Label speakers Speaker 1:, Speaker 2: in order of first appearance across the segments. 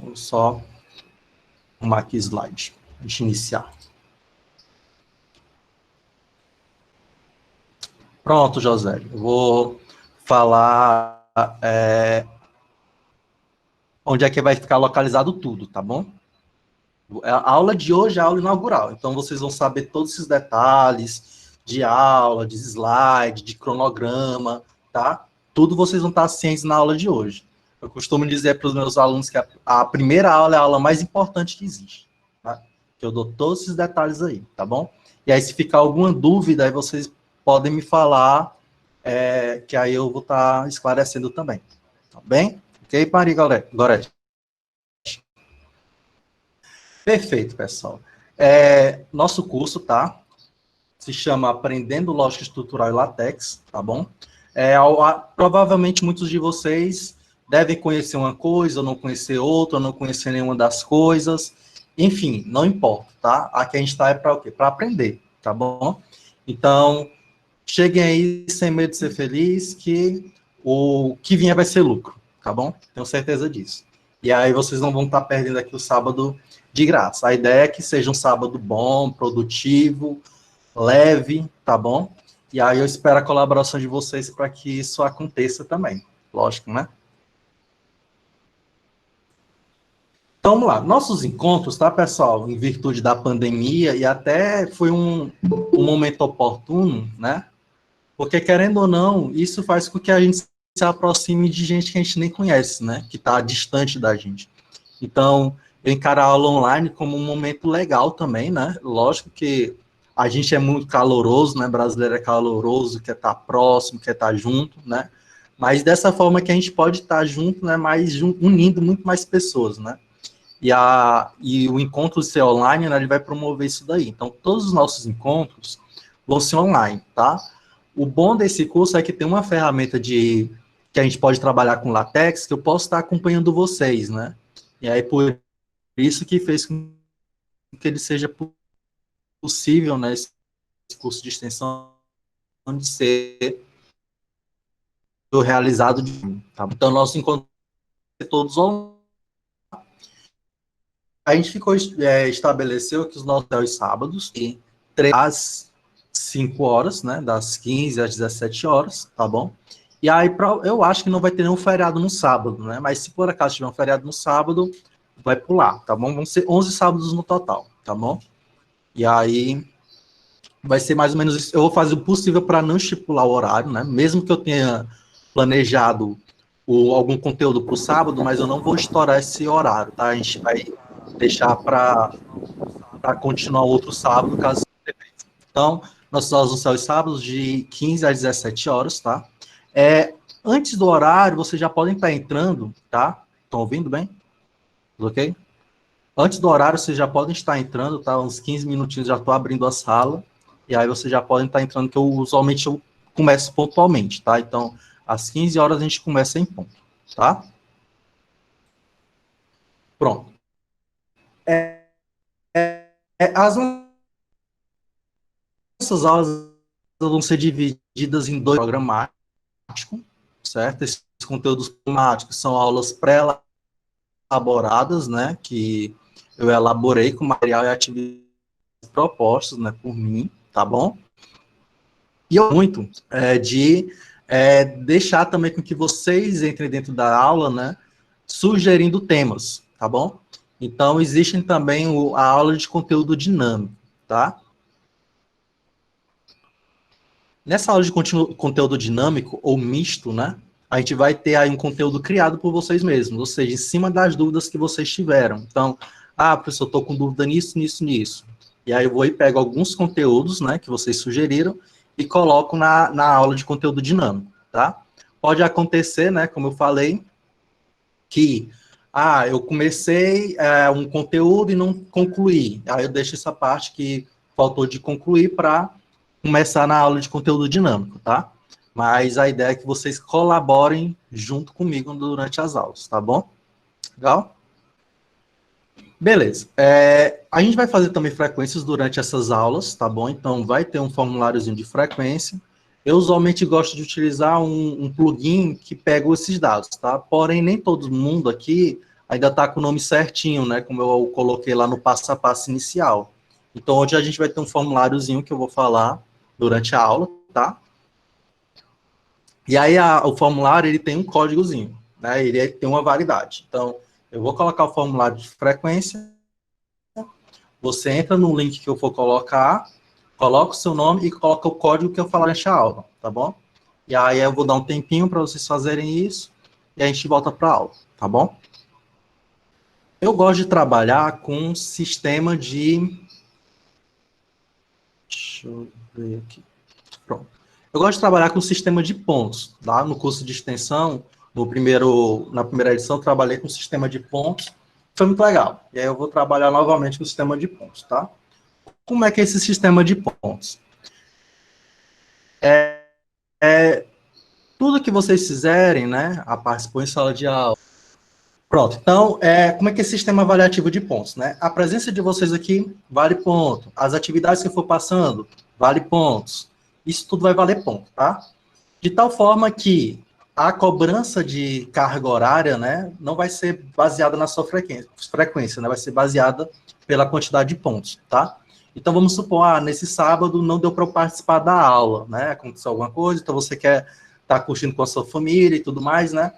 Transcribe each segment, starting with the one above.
Speaker 1: Vou só arrumar aqui o slide. Deixa eu iniciar. Pronto, José. Eu vou falar onde é que vai ficar localizado tudo, tá bom? A aula de hoje é a aula inaugural, então vocês vão saber todos esses detalhes de aula, de slide, de cronograma, tá? Tudo vocês vão estar cientes na aula de hoje. Eu costumo dizer para os meus alunos que a primeira aula é a aula mais importante que existe, tá? Que eu dou todos esses detalhes aí, tá bom? E aí, se ficar alguma dúvida, aí vocês podem me falar, que aí eu vou estar esclarecendo também, tá bem? Ok, Maria Gorete? Perfeito, pessoal. Nosso curso, tá? Se chama Aprendendo Lógica Estrutural e LaTeX, tá bom? Provavelmente muitos de vocês devem conhecer uma coisa, ou não conhecer outra, ou não conhecer nenhuma das coisas. Enfim, não importa, tá? Aqui a gente está para o quê? Para aprender, tá bom? Então, cheguem aí sem medo de ser feliz, que o que vier vai ser lucro, tá bom? Tenho certeza disso. E aí vocês não vão estar perdendo aqui o sábado de graça. A ideia é que seja um sábado bom, produtivo, leve, tá bom? E aí eu espero a colaboração de vocês para que isso aconteça também. Lógico, né? Então, vamos lá. Nossos encontros, tá, pessoal? Em virtude da pandemia, e até foi um momento oportuno, né? Porque, querendo ou não, isso faz com que a gente se aproxime de gente que a gente nem conhece, né? Que está distante da gente. Então, eu encaro a aula online como um momento legal também, né? Lógico que a gente é muito caloroso, né? Brasileiro é caloroso, quer estar próximo, quer estar junto, né? Mas dessa forma que a gente pode estar junto, né? Unindo muito mais pessoas, né? E o encontro ser online, né? Ele vai promover isso daí. Então, todos os nossos encontros vão ser online, tá? O bom desse curso é que tem uma ferramenta que a gente pode trabalhar com LaTeX, que eu posso estar acompanhando vocês, né? E aí, por isso que fez com que ele seja possível, né, esse curso de extensão de ser realizado tá? Então, nosso encontro é todos online. A gente estabeleceu que os nossos sábados, e 3 às 5 horas, né, das 15 às 17 horas, tá bom? E aí, eu acho que não vai ter nenhum feriado no sábado, né? Mas se por acaso tiver um feriado no sábado, vai pular, tá bom? Vão ser 11 sábados no total, tá bom? E aí, vai ser mais ou menos isso. Eu vou fazer o possível para não estipular o horário, né? Mesmo que eu tenha planejado algum conteúdo para o sábado, mas eu não vou estourar esse horário, tá? A gente vai deixar para continuar outro sábado, caso. Então, nossos aulas vão ser os sábados de 15 às 17 horas, tá? Antes do horário, vocês já podem estar entrando, tá? Estão ouvindo bem? Ok? Antes do horário, vocês já podem estar entrando, tá? Uns 15 minutinhos já estou abrindo a sala, e aí vocês já podem estar entrando, que usualmente eu começo pontualmente, tá? Então, às 15 horas a gente começa em ponto, tá? Pronto. Essas aulas vão ser divididas em 2 programáticos, certo? Esses conteúdos programáticos são aulas pré-elaboradas, né? Que eu elaborei com material e atividades propostas, né? Por mim, tá bom? E eu muito de deixar também com que vocês entrem dentro da aula, né? Sugerindo temas, tá bom? Então, existe também a aula de conteúdo dinâmico, tá? Nessa aula de conteúdo dinâmico ou misto, né? A gente vai ter aí um conteúdo criado por vocês mesmos, ou seja, em cima das dúvidas que vocês tiveram. Então, professor, estou com dúvida nisso, nisso, nisso. E aí eu vou e pego alguns conteúdos, né, que vocês sugeriram e coloco na aula de conteúdo dinâmico, tá? Pode acontecer, né, como eu falei, que eu comecei um conteúdo e não concluí. Aí eu deixo essa parte que faltou de concluir para começar na aula de conteúdo dinâmico, tá? Mas a ideia é que vocês colaborem junto comigo durante as aulas, tá bom? Legal? Beleza. A gente vai fazer também frequências durante essas aulas, tá bom? Então, vai ter um formuláriozinho de frequência. Eu usualmente gosto de utilizar um plugin que pega esses dados, tá? Porém, nem todo mundo aqui ainda está com o nome certinho, né? Como eu coloquei lá no passo a passo inicial. Então, hoje a gente vai ter um formuláriozinho que eu vou falar durante a aula, tá? E aí, o formulário, ele tem um códigozinho, né? Ele tem uma validade. Então, eu vou colocar o formulário de frequência, você entra no link que eu for colocar, coloca o seu nome e coloca o código que eu falar nessa aula, tá bom? E aí eu vou dar um tempinho para vocês fazerem isso e a gente volta para a aula, tá bom? Eu gosto de trabalhar com um sistema de... Deixa eu ver aqui. Pronto. Eu gosto de trabalhar com um sistema de pontos, tá? No curso de extensão, na primeira edição, eu trabalhei com um sistema de pontos, foi muito legal. E aí eu vou trabalhar novamente com o sistema de pontos, tá? Como é que é esse sistema de pontos? Tudo que vocês fizerem, né? A participou em sala de aula. Pronto, então, como é que é esse sistema avaliativo de pontos, né? A presença de vocês aqui vale ponto. As atividades que eu for passando, vale pontos. Isso tudo vai valer ponto, tá? De tal forma que a cobrança de carga horária, né, não vai ser baseada na sua frequência, né? Vai ser baseada pela quantidade de pontos, tá? Então, vamos supor, nesse sábado não deu para eu participar da aula, né? Aconteceu alguma coisa, então você quer estar curtindo com a sua família e tudo mais, né?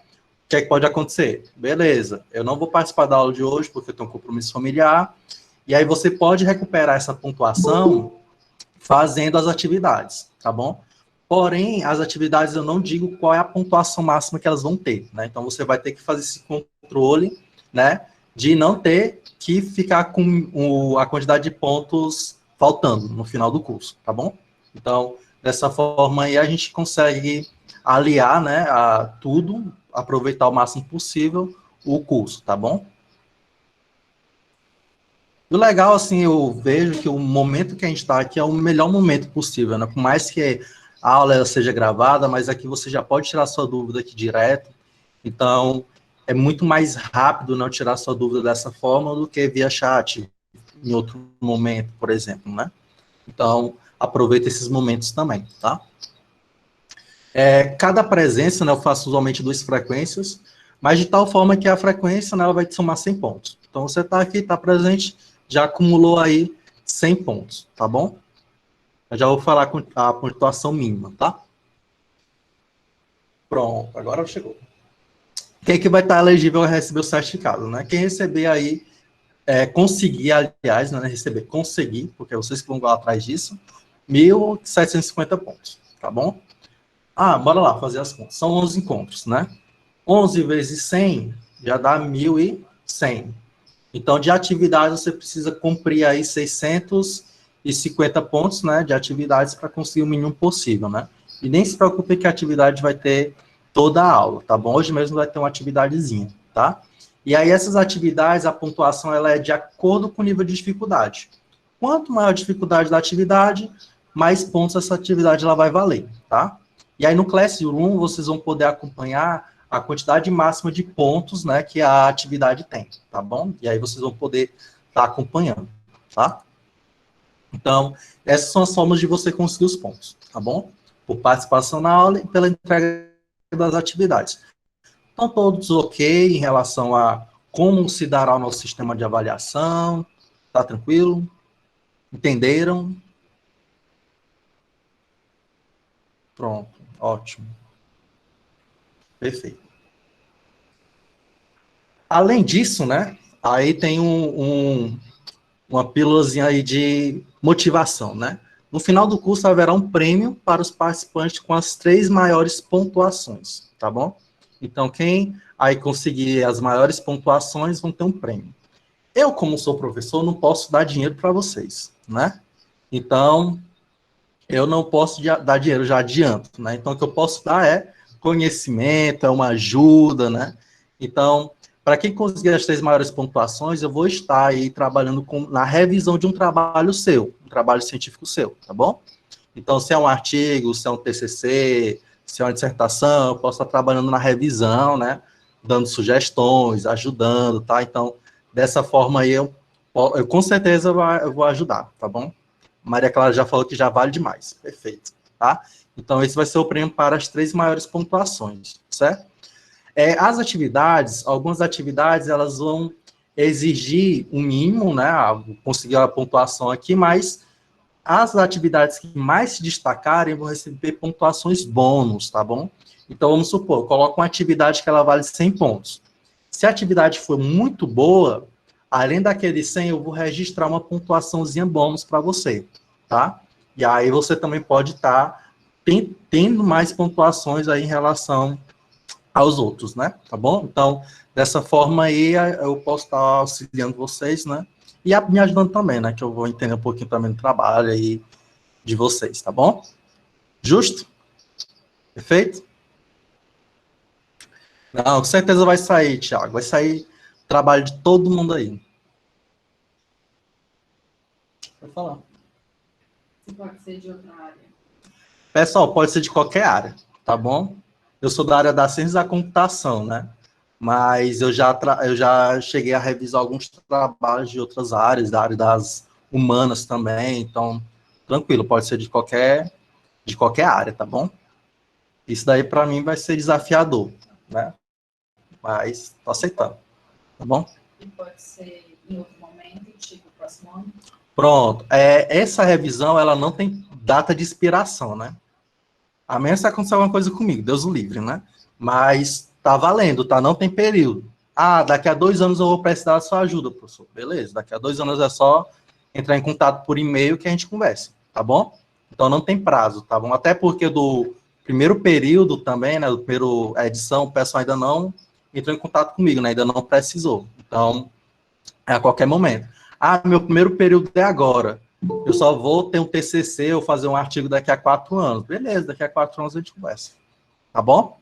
Speaker 1: O que é que pode acontecer? Beleza, eu não vou participar da aula de hoje porque eu tenho um compromisso familiar, e aí você pode recuperar essa pontuação fazendo as atividades, tá bom? Porém, as atividades eu não digo qual é a pontuação máxima que elas vão ter, né? Então, você vai ter que fazer esse controle, né? De não ter que ficar com a quantidade de pontos faltando no final do curso, tá bom? Então, dessa forma aí, a gente consegue aliar, né, a tudo, aproveitar o máximo possível o curso, tá bom? O legal, assim, eu vejo que o momento que a gente está aqui é o melhor momento possível, né? Por mais que a aula seja gravada, mas aqui você já pode tirar sua dúvida aqui direto. Então, é muito mais rápido não tirar sua dúvida dessa forma do que via chat em outro momento, por exemplo, né? Então, aproveita esses momentos também, tá? Cada presença, né, eu faço usualmente 2 frequências, mas de tal forma que a frequência, né, ela vai te somar 100 pontos. Então, você está aqui, está presente, já acumulou aí 100 pontos, tá bom? Eu já vou falar com a pontuação mínima, tá? Pronto, agora chegou. Quem é que vai estar elegível a receber o certificado, né? Quem receber aí, conseguir, aliás, não é receber, conseguir, porque vocês que vão lá atrás disso, 1.750 pontos, tá bom? Bora lá fazer as contas. São 11 encontros, né? 11 vezes 100 já dá 1.100. Então, de atividades, você precisa cumprir aí 650 pontos, né, de atividades para conseguir o mínimo possível, né? E nem se preocupe que a atividade vai ter toda a aula, tá bom? Hoje mesmo vai ter uma atividadezinha, tá? E aí, essas atividades, a pontuação, ela é de acordo com o nível de dificuldade. Quanto maior a dificuldade da atividade, mais pontos essa atividade ela vai valer, tá? E aí, no Classroom, vocês vão poder acompanhar a quantidade máxima de pontos, né, que a atividade tem, tá bom? E aí vocês vão poder estar acompanhando, tá? Então, essas são as formas de você conseguir os pontos, tá bom? Por participação na aula e pela entrega das atividades. Então, todos ok em relação a como se dará o nosso sistema de avaliação, tá tranquilo? Entenderam? Pronto, ótimo. Perfeito. Além disso, né, aí tem uma pílulazinha aí de motivação, né? No final do curso haverá um prêmio para os participantes com as 3 maiores pontuações, tá bom? Então, quem aí conseguir as maiores pontuações vão ter um prêmio. Eu, como sou professor, não posso dar dinheiro para vocês, né? Então, eu não posso dar dinheiro, já adianto, né? Então, o que eu posso dar é conhecimento, é uma ajuda, né? Então, para quem conseguir as 3 maiores pontuações, eu vou estar aí trabalhando na revisão de um trabalho seu, um trabalho científico seu, tá bom? Então, se é um artigo, se é um TCC, se é uma dissertação, eu posso estar trabalhando na revisão, né? Dando sugestões, ajudando, tá? Então, dessa forma aí, eu com certeza eu vou ajudar, tá bom? Maria Clara já falou que já vale demais. Perfeito, tá? Então, esse vai ser o prêmio para as 3 maiores pontuações, certo? As atividades, algumas atividades, elas vão exigir um mínimo, né? Conseguir a pontuação aqui, mas as atividades que mais se destacarem vão receber pontuações bônus, tá bom? Então, vamos supor, coloca uma atividade que ela vale 100 pontos. Se a atividade for muito boa, além daquele 100, eu vou registrar uma pontuaçãozinha bônus para você, tá? E aí você também pode estar tendo mais pontuações aí em relação aos outros, né? Tá bom? Então, dessa forma aí, eu posso estar auxiliando vocês, né? E me ajudando também, né? Que eu vou entender um pouquinho também do trabalho aí de vocês, tá bom? Justo? Perfeito? Não, com certeza vai sair, Thiago. Vai sair trabalho de todo mundo aí. Pode falar.
Speaker 2: Você pode ser de outra área.
Speaker 1: Pessoal, pode ser de qualquer área, tá bom? Eu sou da área da ciência da computação, né? Mas eu já cheguei a revisar alguns trabalhos de outras áreas, da área das humanas também, então, tranquilo, pode ser de qualquer área, tá bom? Isso daí, para mim, vai ser desafiador, né? Mas tô aceitando, tá bom?
Speaker 2: E pode ser em outro momento, tipo próximo ano?
Speaker 1: Pronto. Essa revisão, ela não tem data de expiração, né? A menos que aconteça alguma coisa comigo, Deus o livre, né? Mas tá valendo, tá? Não tem período. Ah, daqui a 2 anos eu vou precisar da sua ajuda, professor. Beleza, daqui a 2 anos é só entrar em contato por e-mail que a gente conversa, tá bom? Então não tem prazo, tá bom? Até porque do primeiro período também, né, do primeiro edição, o pessoal ainda não entrou em contato comigo, né? Ainda não precisou. Então, é a qualquer momento. Ah, meu primeiro período é agora. Eu só vou ter um TCC ou fazer um artigo daqui a 4 anos. Beleza, daqui a 4 anos a gente conversa. Tá bom?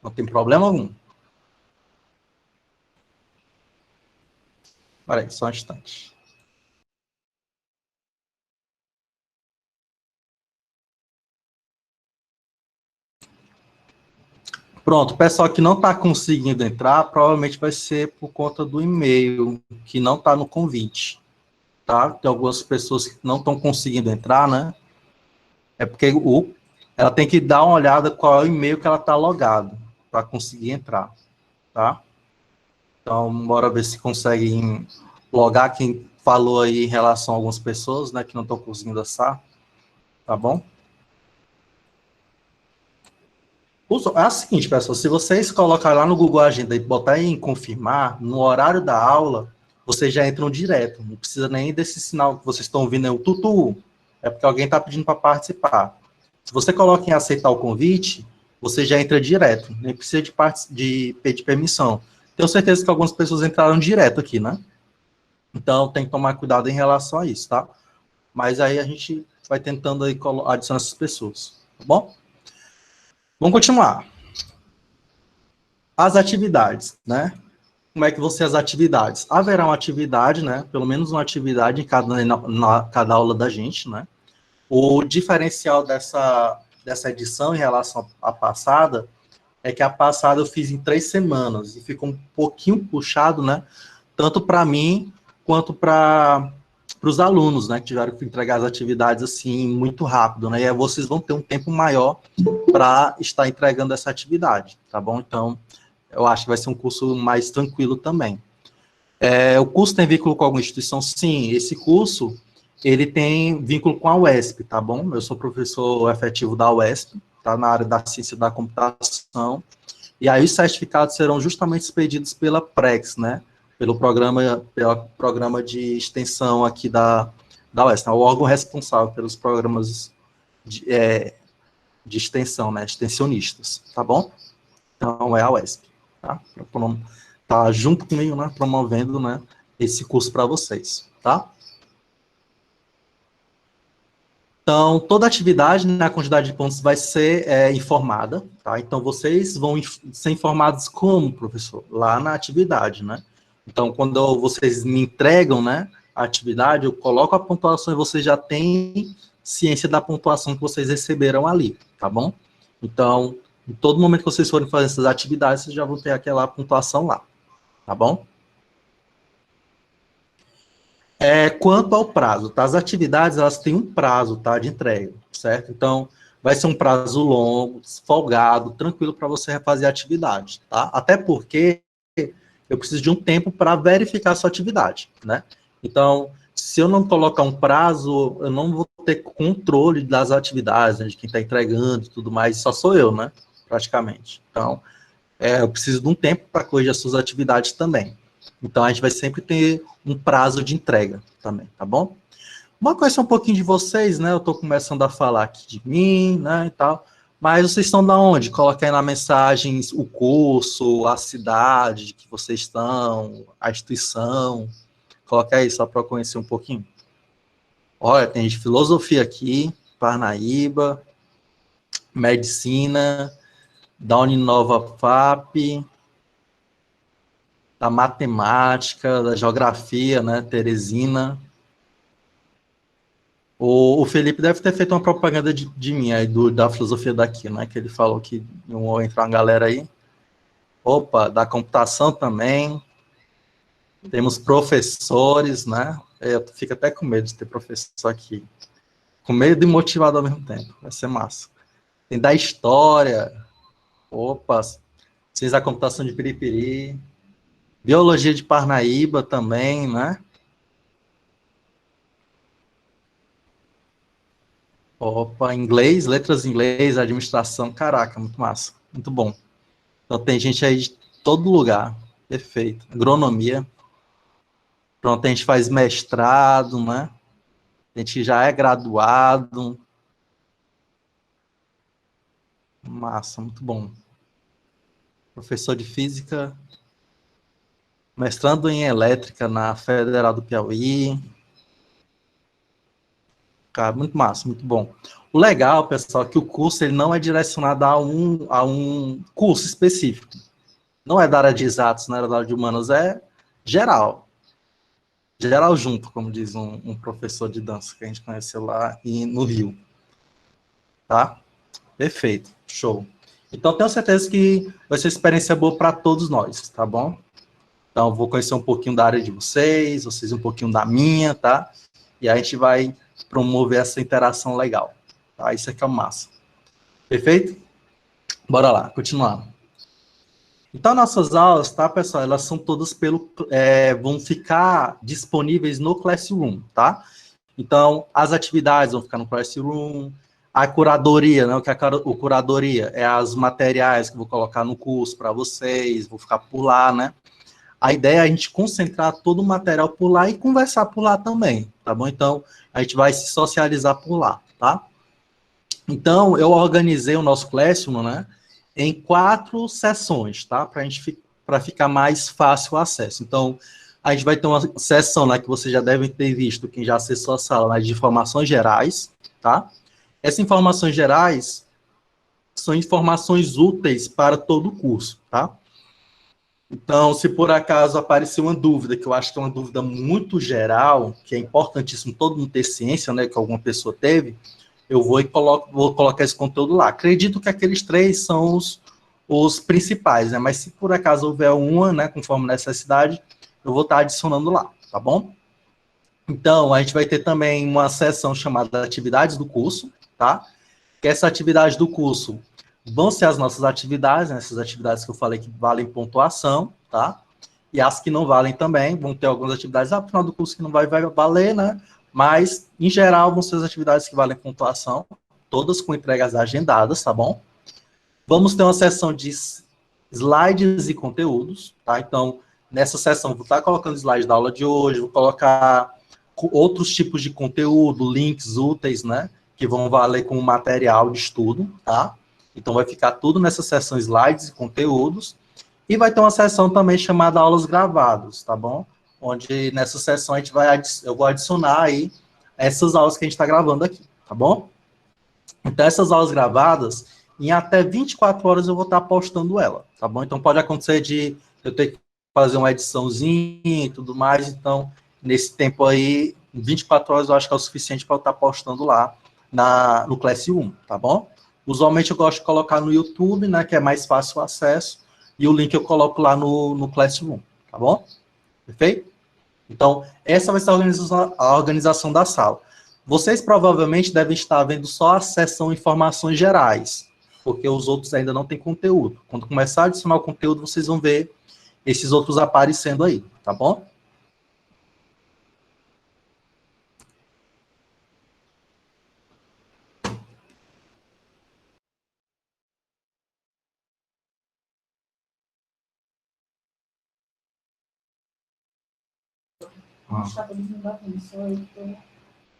Speaker 1: Não tem problema algum. Peraí, só um instante. Pronto, o pessoal que não está conseguindo entrar, provavelmente vai ser por conta do e-mail, que não está no convite. Tá? Tem algumas pessoas que não estão conseguindo entrar, né? É porque ela tem que dar uma olhada qual é o e-mail que ela está logado para conseguir entrar, tá? Então, bora ver se conseguem logar quem falou aí em relação a algumas pessoas, né, que não estão conseguindo acessar, tá bom? É o seguinte, pessoal, se vocês colocarem lá no Google Agenda e botarem em confirmar, no horário da aula, vocês já entram direto, não precisa nem desse sinal que vocês estão ouvindo, é o tutu, é porque alguém está pedindo para participar. Se você coloca em aceitar o convite, você já entra direto, nem precisa de pedir permissão. Tenho certeza que algumas pessoas entraram direto aqui, né? Então, tem que tomar cuidado em relação a isso, tá? Mas aí a gente vai tentando aí adicionar essas pessoas, tá bom? Vamos continuar. As atividades, né? Como é que vão ser as atividades? Haverá uma atividade, né? Pelo menos uma atividade em cada aula da gente, né? O diferencial dessa edição em relação à passada é que a passada eu fiz em 3 semanas e ficou um pouquinho puxado, né? Tanto para mim quanto para os alunos, né? Que tiveram que entregar as atividades assim muito rápido, né? E aí vocês vão ter um tempo maior para estar entregando essa atividade, tá bom? Então, eu acho que vai ser um curso mais tranquilo também. O curso tem vínculo com alguma instituição? Sim, esse curso, ele tem vínculo com a UESP, tá bom? Eu sou professor efetivo da UESP, tá? Na área da ciência da computação, e aí os certificados serão justamente expedidos pela Prex, né? Pelo programa de extensão aqui da UESP, né? O órgão responsável pelos programas de extensão, né? Extensionistas, tá bom? Então, é a UESP, tá? Tá junto comigo, né? Promovendo, né? Esse curso para vocês, tá? Então, toda atividade, né, a quantidade de pontos vai ser informada, tá? Então, vocês vão ser informados como, professor? Lá na atividade, né? Então, quando vocês me entregam, né, a atividade, eu coloco a pontuação e vocês já têm ciência da pontuação que vocês receberam ali, tá bom? Então, em todo momento que vocês forem fazer essas atividades, vocês já vão ter aquela pontuação lá, tá bom? Quanto ao prazo, tá? As atividades, elas têm um prazo, tá, de entrega, certo? Então, vai ser um prazo longo, folgado, tranquilo para você refazer a atividade, tá? Até porque eu preciso de um tempo para verificar a sua atividade, né? Então, se eu não colocar um prazo, eu não vou ter controle das atividades, né, de quem está entregando e tudo mais, só sou eu, né? Praticamente. Então, eu preciso de um tempo para corrigir as suas atividades também. Então, a gente vai sempre ter um prazo de entrega também, tá bom? Uma coisa um pouquinho de vocês, né? Eu estou começando a falar aqui de mim, né, e tal. Mas vocês estão da onde? Coloquem aí na mensagem o curso, a cidade que vocês estão, a instituição. Coloque aí só para eu conhecer um pouquinho. Olha, tem de filosofia aqui, Parnaíba, medicina, da Uninova FAP, da matemática, da geografia, né, Teresina. O Felipe deve ter feito uma propaganda de mim aí, da filosofia daqui, né, que ele falou que não entrar uma galera aí. Opa, da computação também. Temos professores, né? Eu fico até com medo de ter professor aqui. Com medo e motivado ao mesmo tempo. Vai ser massa. Tem da história. Opa, ciência da computação de Piripiri. Biologia de Parnaíba também, né? Opa, inglês, letras em inglês, administração. Caraca, muito massa. Muito bom. Então tem gente aí de todo lugar. Perfeito. Agronomia. Pronto, a gente faz mestrado, né? A gente já é graduado. Massa, muito bom. Professor de física, mestrando em elétrica na Federal do Piauí. Cara, muito massa, muito bom. O legal, pessoal, é que o curso ele não é direcionado a um curso específico. Não é da área de exatos, não é da área de humanos, é geral. Geral junto, como diz um professor de dança que a gente conheceu lá no Rio. Tá? Perfeito, show. Então, tenho certeza que vai ser uma experiência boa para todos nós, tá bom? Então, vou conhecer um pouquinho da área de vocês um pouquinho da minha, tá? E a gente vai promover essa interação legal, tá? Isso aqui é o massa. Perfeito? Bora lá, continuando. Então, nossas aulas, tá, pessoal? Elas são todas vão ficar disponíveis no Classroom, tá? Então, as atividades vão ficar no Classroom, a curadoria, né? O que é a curadoria? É as materiais que eu vou colocar no curso para vocês, vou ficar por lá, né? A ideia é a gente concentrar todo o material por lá e conversar por lá também, tá bom? Então, a gente vai se socializar por lá, tá? Então, eu organizei o nosso Classroom, né, em 4 sessões, tá? Para ficar mais fácil o acesso. Então, a gente vai ter uma sessão, né, que vocês já devem ter visto, quem já acessou a sala, né, de informações gerais, tá? Essas informações gerais são informações úteis para todo o curso, tá? Então, se por acaso aparecer uma dúvida, que eu acho que é uma dúvida muito geral, que é importantíssimo todo mundo ter ciência, né, que alguma pessoa teve, eu vou colocar esse conteúdo lá. Acredito que aqueles 3 são os principais, né, mas se por acaso houver uma, né, conforme necessidade, eu vou estar adicionando lá, tá bom? Então, a gente vai ter também uma seção chamada Atividades do Curso, tá? Que essa atividade do curso vão ser as nossas atividades, né? Essas atividades que eu falei que valem pontuação, tá? E as que não valem também, vão ter algumas atividades no final do curso que não vai valer, né? Mas, em geral, vão ser as atividades que valem pontuação, todas com entregas agendadas, tá bom? Vamos ter uma sessão de slides e conteúdos, tá? Então, nessa sessão, vou estar colocando slides da aula de hoje, vou colocar outros tipos de conteúdo, links úteis, né? Que vão valer como material de estudo, tá? Então, vai ficar tudo nessa seção slides e conteúdos. E vai ter uma sessão também chamada aulas gravadas, tá bom? Onde nessa sessão eu vou adicionar aí essas aulas que a gente está gravando aqui, tá bom? Então, essas aulas gravadas, em até 24 horas eu vou estar postando ela, tá bom? Então, pode acontecer de eu ter que fazer uma ediçãozinha e tudo mais, então, nesse tempo aí, 24 horas eu acho que é o suficiente para eu estar postando lá no Classroom, tá bom? Usualmente eu gosto de colocar no YouTube, né, que é mais fácil o acesso, e o link eu coloco lá no Classroom, tá bom? Perfeito? Então, essa vai ser a organização da sala. Vocês provavelmente devem estar vendo só a seção informações gerais, porque os outros ainda não têm conteúdo. Quando começar a adicionar o conteúdo, vocês vão ver esses outros aparecendo aí, tá bom?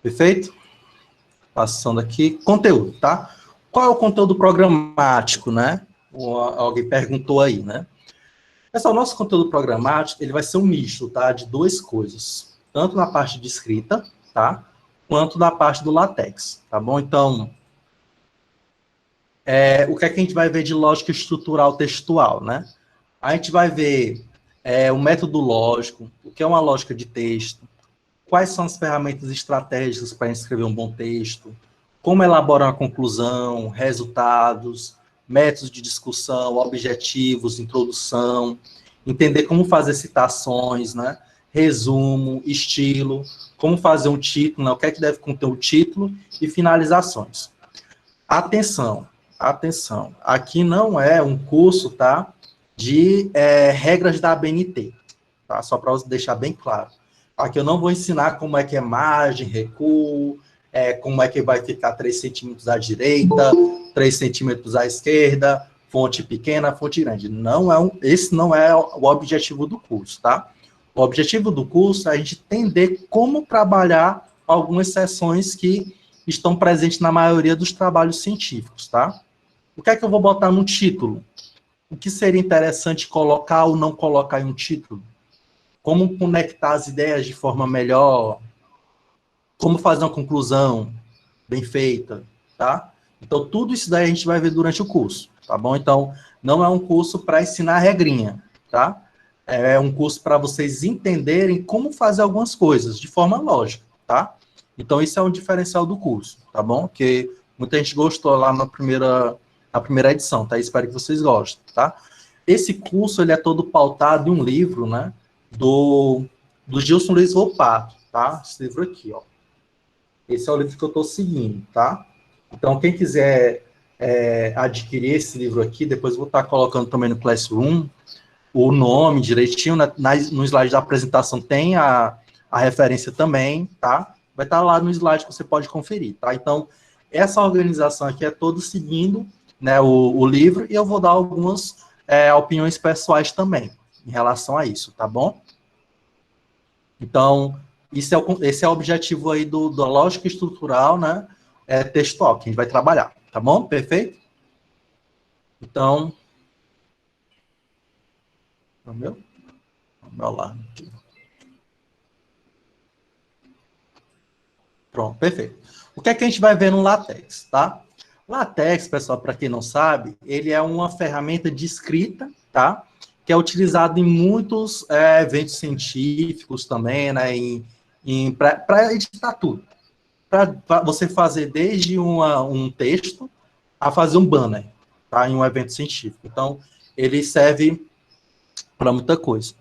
Speaker 1: Perfeito? Passando aqui, conteúdo, tá? Qual é o conteúdo programático, né? Alguém perguntou aí, né? Pessoal, nosso conteúdo programático, ele vai ser um misto, tá? De duas coisas. Tanto na parte de escrita, tá? Quanto na parte do LaTeX, tá bom? Então, o que é que a gente vai ver de lógica estrutural textual, né? A gente vai ver o método lógico, o que é uma lógica de texto, quais são as ferramentas estratégicas para escrever um bom texto, como elaborar uma conclusão, resultados, métodos de discussão, objetivos, introdução, entender como fazer citações, né? Resumo, estilo, como fazer um título, né? O que é que deve conter o título e finalizações. Atenção, atenção, aqui não é um curso, tá? De regras da ABNT, tá? Só para deixar bem claro. Aqui eu não vou ensinar como é que é margem, recuo, como é que vai ficar 3 centímetros à direita, 3 centímetros à esquerda, fonte pequena, fonte grande. Esse não é o objetivo do curso, tá? O objetivo do curso é a gente entender como trabalhar algumas seções que estão presentes na maioria dos trabalhos científicos, tá? O que é que eu vou botar no título? O que seria interessante colocar ou não colocar em um título? Como conectar as ideias de forma melhor? Como fazer uma conclusão bem feita, tá? Então, tudo isso daí a gente vai ver durante o curso, tá bom? Então, não é um curso para ensinar a regrinha, tá? É um curso para vocês entenderem como fazer algumas coisas de forma lógica, tá? Então, isso é um diferencial do curso, tá bom? Que muita gente gostou lá na primeira edição, tá? Espero que vocês gostem, tá? Esse curso, ele é todo pautado em um livro, né? Do Gilson Luiz Volpato, tá? Esse livro aqui, ó. Esse é o livro que eu estou seguindo, tá? Então, quem quiser adquirir esse livro aqui, depois eu vou estar colocando também no Classroom o nome direitinho, né? No slide da apresentação tem a referência também, tá? Vai estar lá no slide que você pode conferir, tá? Então, essa organização aqui é toda seguindo, né, o livro, e eu vou dar algumas opiniões pessoais também em relação a isso, tá bom? Então, esse é o objetivo aí da lógica estrutural, né? Textual, que a gente vai trabalhar, tá bom? Perfeito? Então, vamos lá. Pronto, perfeito. O que é que a gente vai ver no LaTeX, tá? LaTeX, pessoal, para quem não sabe, ele é uma ferramenta de escrita, tá? Que é utilizado em muitos eventos científicos também, né? Para editar tudo. Para você fazer desde um texto a fazer um banner, tá? Em um evento científico. Então, ele serve para muita coisa.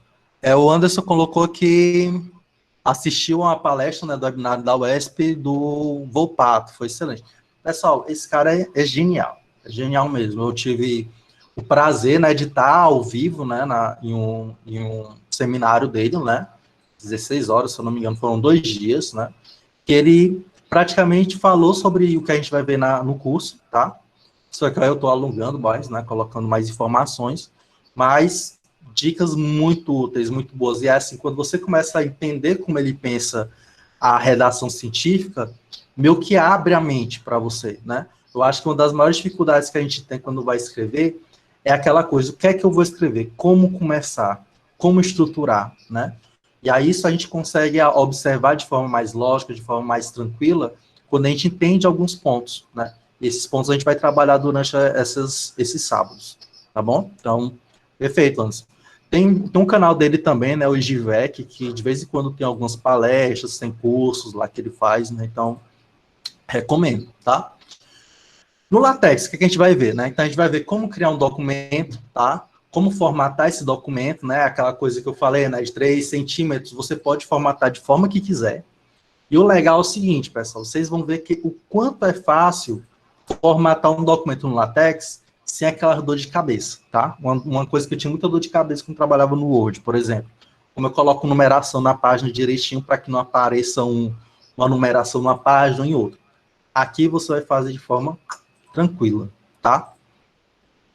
Speaker 1: O Anderson colocou que assistiu a uma palestra, né, do webinário da UESP do Volpato, foi excelente. Pessoal, esse cara é genial mesmo. Eu tive o prazer, né, de estar ao vivo, né, em um seminário dele, né, 16 horas, se eu não me engano, foram 2 dias, né, que ele praticamente falou sobre o que a gente vai ver no curso, tá? Só que eu estou alongando mais, né, colocando mais informações, mas dicas muito úteis, muito boas. E é assim, quando você começa a entender como ele pensa a redação científica, meio que abre a mente para você, né? Eu acho que uma das maiores dificuldades que a gente tem quando vai escrever é aquela coisa, o que é que eu vou escrever? Como começar? Como estruturar, né? E aí isso a gente consegue observar de forma mais lógica, de forma mais tranquila, quando a gente entende alguns pontos, né? E esses pontos a gente vai trabalhar durante esses sábados, tá bom? Então, perfeito, Anderson. Tem um canal dele também, né, o Givec, que de vez em quando tem algumas palestras, tem cursos lá que ele faz, né? Então, recomendo, tá? No LaTeX, o que a gente vai ver, né? Então, a gente vai ver como criar um documento, tá? Como formatar esse documento, né? Aquela coisa que eu falei, né? De 3 centímetros, você pode formatar de forma que quiser. E o legal é o seguinte, pessoal, vocês vão ver que o quanto é fácil formatar um documento no LaTeX sem aquela dor de cabeça, tá? Uma coisa que eu tinha muita dor de cabeça quando trabalhava no Word, por exemplo. Como eu coloco numeração na página direitinho para que não apareça uma numeração numa página ou em outra. Aqui você vai fazer de forma tranquila, tá?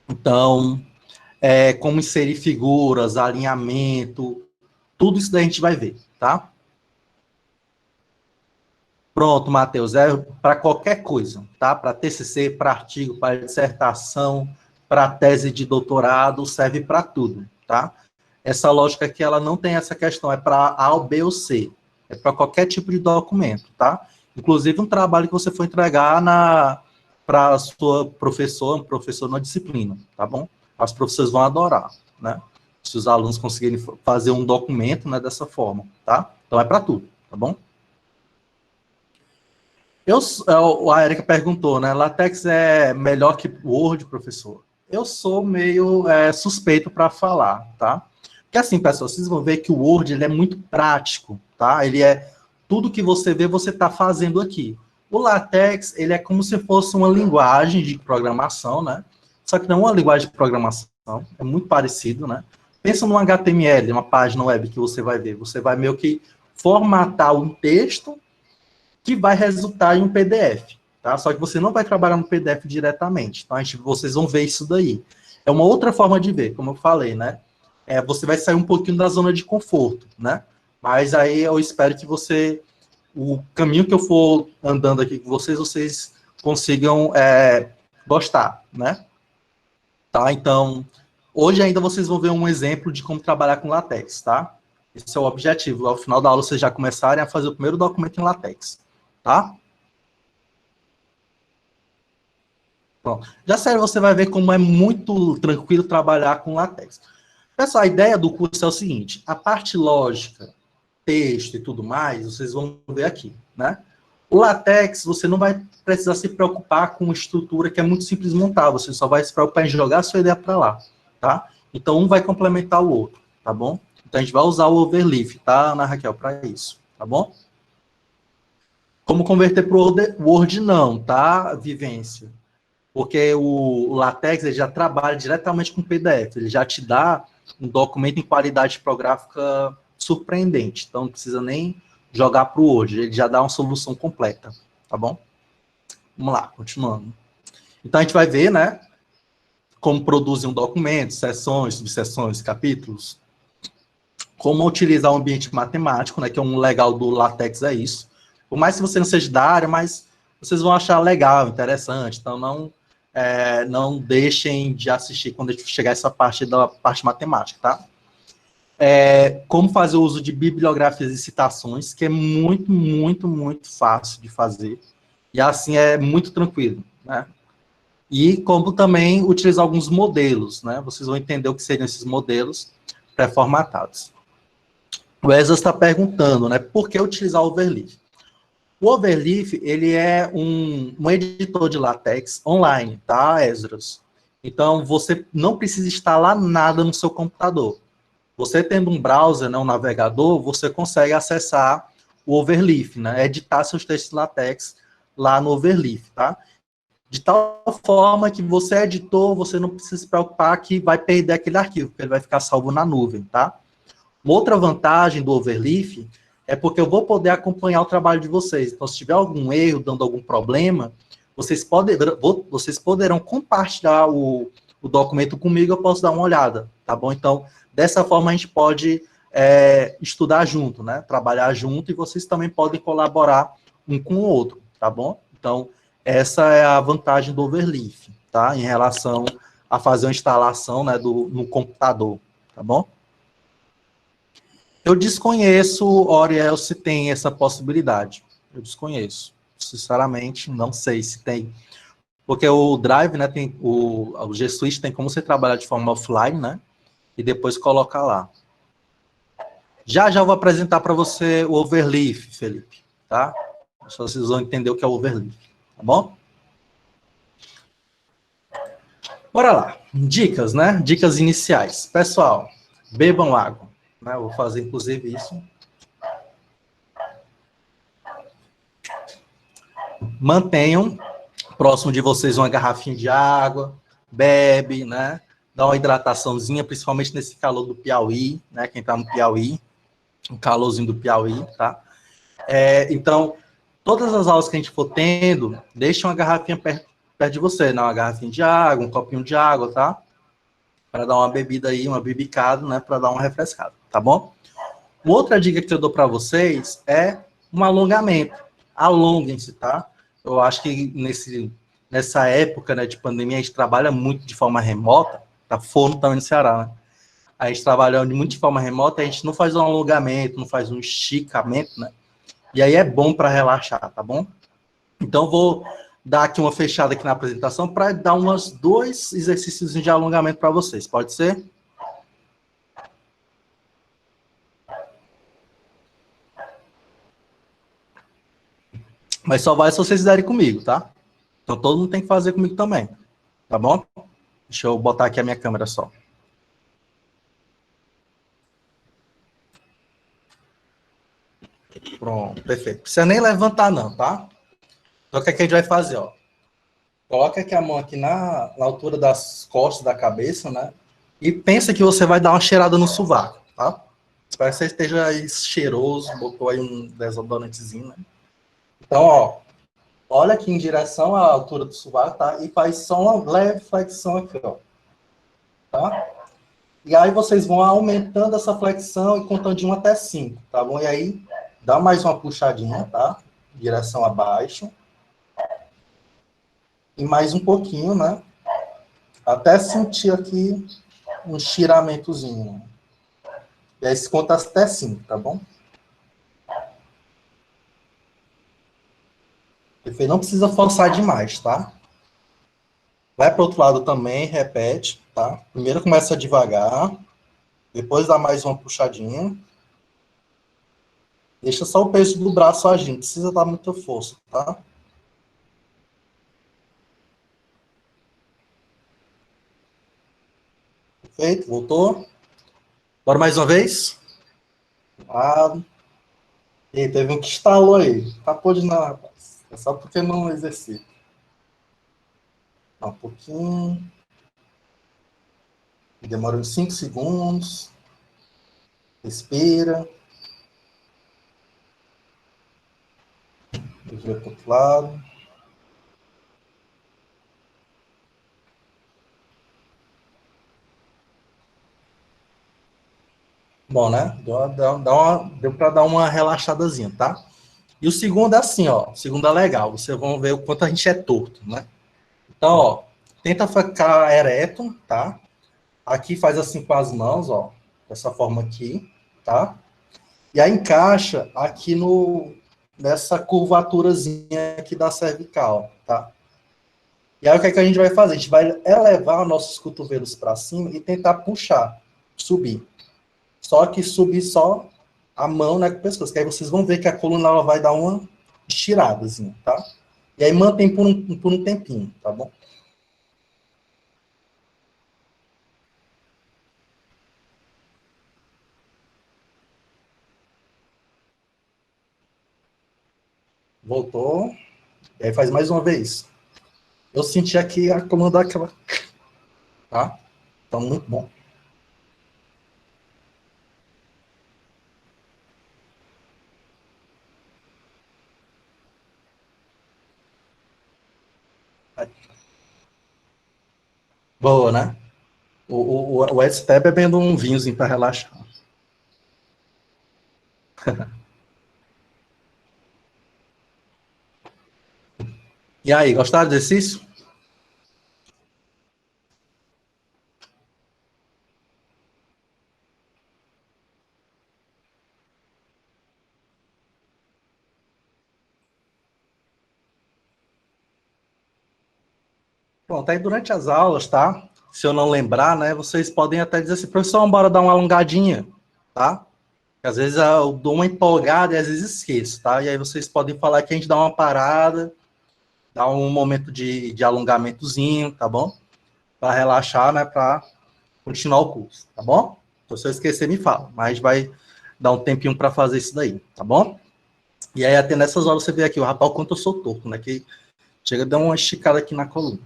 Speaker 1: Então, como inserir figuras, alinhamento, tudo isso daí a gente vai ver, tá? Pronto, Matheus, é para qualquer coisa, tá? Para TCC, para artigo, para dissertação, para tese de doutorado, serve para tudo, tá? Essa lógica aqui, ela não tem essa questão, é para A, B ou C. É para qualquer tipo de documento, tá? Inclusive um trabalho que você for entregar para a sua professor na disciplina, tá bom? As professores vão adorar, né? Se os alunos conseguirem fazer um documento, né, dessa forma, tá? Então é para tudo, tá bom? A Erika perguntou, né? LaTeX é melhor que Word, professor? Eu sou meio suspeito para falar, tá? Porque assim, pessoal, vocês vão ver que o Word ele é muito prático, tá? Ele é tudo que você vê, você está fazendo aqui. O LaTeX, ele é como se fosse uma linguagem de programação, né? Só que não é uma linguagem de programação, é muito parecido, né? Pensa no HTML, uma página web que você vai ver. Você vai meio que formatar um texto que vai resultar em um PDF, tá? Só que você não vai trabalhar no PDF diretamente. Então, vocês vão ver isso daí. É uma outra forma de ver, como eu falei, né? Você vai sair um pouquinho da zona de conforto, né? Mas aí eu espero que o caminho que eu for andando aqui com vocês consigam gostar, né? Tá? Então, hoje ainda vocês vão ver um exemplo de como trabalhar com LaTeX, tá? Esse é o objetivo. Ao final da aula, vocês já começarem a fazer o primeiro documento em LaTeX. Tá? Pronto. Já sério, você vai ver como é muito tranquilo trabalhar com LaTeX. Pessoal, a ideia do curso é o seguinte, a parte lógica, texto e tudo mais, vocês vão ver aqui, né? O LaTeX, você não vai precisar se preocupar com uma estrutura que é muito simples de montar, você só vai se preocupar em jogar a sua ideia para lá, tá? Então, um vai complementar o outro, tá bom? Então, a gente vai usar o Overleaf, tá, Ana Raquel, para isso, tá bom? Como converter para o Word, não, tá, Vivência? Porque o LaTeX ele já trabalha diretamente com PDF, ele já te dá um documento em qualidade tipográfica surpreendente, então não precisa nem jogar para o Word, ele já dá uma solução completa, tá bom? Vamos lá, continuando. Então a gente vai ver, né, como produzir um documento, seções, subseções, capítulos, como utilizar o ambiente matemático, né, que é um legal do LaTeX é isso. Por mais que você não seja da área, mas vocês vão achar legal, interessante, então não deixem de assistir quando chegar essa parte da parte matemática, tá? Como fazer o uso de bibliografias e citações, que é muito, muito, muito fácil de fazer. E assim é muito tranquilo, né? E como também utilizar alguns modelos, né? Vocês vão entender o que seriam esses modelos pré-formatados. O Esdras está perguntando, né? Por que utilizar o Overleaf? O Overleaf, ele é um editor de LaTeX online, tá, Esdras? Então, você não precisa instalar nada no seu computador. Você tendo um browser, né, um navegador, você consegue acessar o Overleaf, né? Editar seus textos em LaTeX lá no Overleaf, tá? De tal forma que você editor, você não precisa se preocupar que vai perder aquele arquivo, porque ele vai ficar salvo na nuvem, tá? Uma outra vantagem do Overleaf é porque eu vou poder acompanhar o trabalho de vocês. Então, se tiver algum erro, dando algum problema, vocês poderão compartilhar o documento comigo, eu posso dar uma olhada, tá bom? Então, dessa forma, a gente pode estudar junto, né? Trabalhar junto, e vocês também podem colaborar um com o outro, tá bom? Então, essa é a vantagem do Overleaf, tá? Em relação a fazer uma instalação, né, no computador, tá bom? Eu desconheço, Oriel, se tem essa possibilidade. Eu desconheço. Sinceramente, não sei se tem. Porque o Drive, né, tem o G Suite tem como você trabalhar de forma offline, né? E depois colocar lá. Já vou apresentar para você o Overleaf, Felipe, tá? Só vocês vão entender o que é o Overleaf, tá bom? Bora lá. Dicas, né? Dicas iniciais. Pessoal, bebam água. Né? Eu vou fazer, inclusive, isso. mantenham próximo de vocês uma garrafinha de água, bebe, né? Dá uma hidrataçãozinha, principalmente nesse calor do Piauí, né? Quem tá no Piauí, o calorzinho do Piauí, tá? Então, todas as aulas que a gente for tendo, deixe uma garrafinha perto de você, né? Uma garrafinha de água, um copinho de água, tá? Para dar uma bebida aí, uma bibicada, né? Para dar uma refrescada, tá bom? Outra dica que eu dou para vocês é um alongamento. Alonguem-se, tá? Eu acho que nessa época, né, de pandemia, a gente trabalha muito de forma remota, tá forno também no Ceará, né? A gente trabalhando muito de forma remota, a gente não faz um alongamento, não faz um esticamento, né? E aí é bom para relaxar, tá bom? Então, vou dar aqui uma fechada aqui na apresentação para dar uns 2 exercícios de alongamento para vocês. Pode ser? Mas só vai se vocês fizerem comigo, tá? Então, todo mundo tem que fazer comigo também. Tá bom? Deixa eu botar aqui a minha câmera só. Pronto, perfeito. Não precisa nem levantar não, tá? Então, o que, é que a gente vai fazer, ó? Coloca aqui a mão aqui na altura das costas da cabeça, né? E pensa que você vai dar uma cheirada no sovaco, tá? Espero que você esteja aí cheiroso, botou aí um desodorantezinho, né? Então, ó, olha aqui em direção à altura do sovaco, tá? E faz só uma leve flexão aqui, ó. Tá? E aí vocês vão aumentando essa flexão e contando de 1 até 5, tá bom? E aí, dá mais uma puxadinha, tá? Direção abaixo. E mais um pouquinho, né? Até sentir aqui um estiramentozinho. E aí se conta até 5, tá bom? Perfeito. Não precisa forçar demais, tá? Vai para o outro lado também, repete, tá? Primeiro começa devagar, depois dá mais uma puxadinha. Deixa só o peso do braço agindo, não precisa dar muita força, tá? Perfeito, voltou. Bora mais uma vez? Lado. E teve um que estalou aí. Tapou de nada, rapaz. É só porque não exercita. Um pouquinho. Demora uns 5 segundos. Respira. Vira para o outro lado. Bom, né? Deu para dar uma relaxadazinha, tá? E o segundo é assim, ó. O segundo é legal. Vocês vão ver o quanto a gente é torto, né? Então, ó. Tenta ficar ereto, tá? Aqui faz assim com as mãos, ó. Dessa forma aqui, tá? E aí encaixa aqui nessa curvaturazinha aqui da cervical, tá? E aí o que é que a gente vai fazer? A gente vai elevar nossos cotovelos para cima e tentar puxar, subir. Só que subir só a mão, né, com o pescoço. Que aí vocês vão ver que a coluna ela vai dar uma estiradazinha, tá? E aí mantém por um tempinho, tá bom? Voltou. E aí faz mais uma vez. Eu senti aqui a coluna daquela, tá? Então, muito bom. Boa, né? O Ed tá bebendo um vinhozinho para relaxar. E aí, gostaram do exercício? Pronto, aí durante as aulas, tá? Se eu não lembrar, né, vocês podem até dizer assim, professor, bora dar uma alongadinha, tá? Porque às vezes eu dou uma empolgada e às vezes esqueço, tá? E aí vocês podem falar que a gente dá uma parada, dá um momento de alongamentozinho, tá bom? Para relaxar, né, para continuar o curso, tá bom? Então, se eu esquecer, me fala, mas a gente vai dar um tempinho para fazer isso daí, tá bom? E aí, até nessas horas, você vê aqui, o rapaz, o quanto eu sou torto, né? Que chega a dar uma esticada aqui na coluna.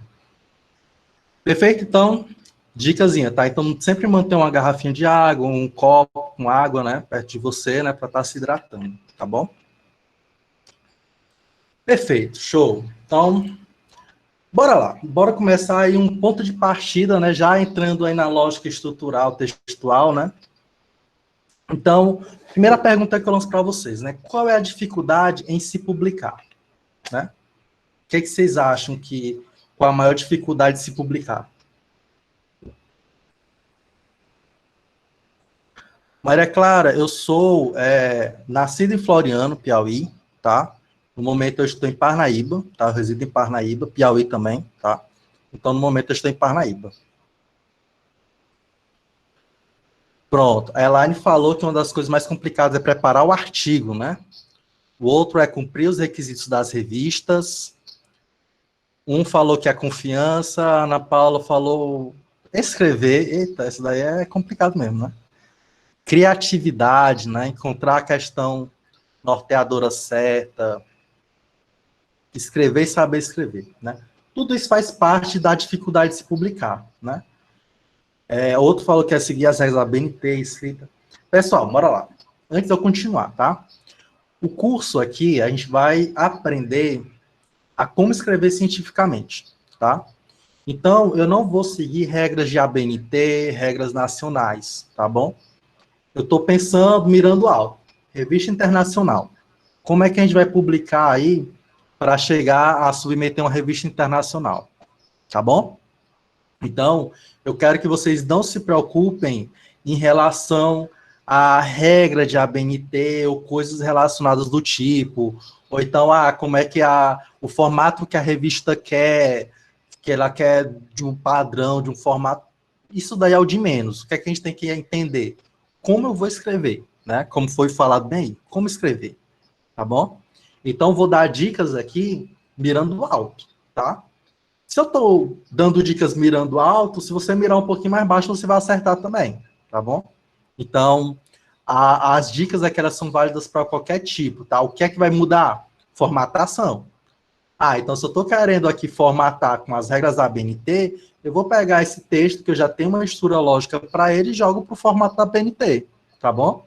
Speaker 1: Perfeito? Então, dicasinha, tá? Então, sempre manter uma garrafinha de água, um copo com água, né? Perto de você, né? Para estar se hidratando, tá bom? Perfeito, show. Então, bora lá. Bora começar aí um ponto de partida, né? Já entrando aí na lógica estrutural, textual, né? Então, primeira pergunta que eu lanço para vocês, né? Qual é a dificuldade em se publicar, né? O que vocês acham que qual a maior dificuldade de se publicar? Maria Clara, eu sou nascido em Floriano, Piauí, tá? No momento eu estou em Parnaíba, tá? Eu resido em Parnaíba, Piauí também, tá? Então, no momento eu estou em Parnaíba. Pronto. A Elaine falou que uma das coisas mais complicadas é preparar o artigo, né? O outro é cumprir os requisitos das revistas. Um falou que é confiança, a Ana Paula falou escrever. Eita, isso daí é complicado mesmo, né? Criatividade, né? Encontrar a questão norteadora certa, escrever e saber escrever, né? Tudo isso faz parte da dificuldade de se publicar, né? Outro falou que é seguir as regras da BNT, escrita. Pessoal, bora lá. Antes de eu continuar, tá? O curso aqui, a gente vai aprender a como escrever cientificamente, tá? Então, eu não vou seguir regras de ABNT, regras nacionais, tá bom? Eu estou pensando, mirando alto. Revista internacional. Como é que a gente vai publicar aí para chegar a submeter uma revista internacional? Tá bom? Então, eu quero que vocês não se preocupem em relação à regra de ABNT ou coisas relacionadas do tipo, ou então, como é que o formato que a revista quer, que ela quer de um padrão, de um formato. Isso daí é o de menos. O que é que a gente tem que entender? Como eu vou escrever, né? Como foi falado bem, como escrever, tá bom? Então, vou dar dicas aqui mirando alto, tá? Se eu estou dando dicas mirando alto, se você mirar um pouquinho mais baixo, você vai acertar também, tá bom? Então, as dicas aqui, elas são válidas para qualquer tipo, tá? O que é que vai mudar? Formatação. Então se eu estou querendo aqui formatar com as regras da BNT, eu vou pegar esse texto que eu já tenho uma estrutura lógica para ele e jogo para o formato da BNT, tá bom?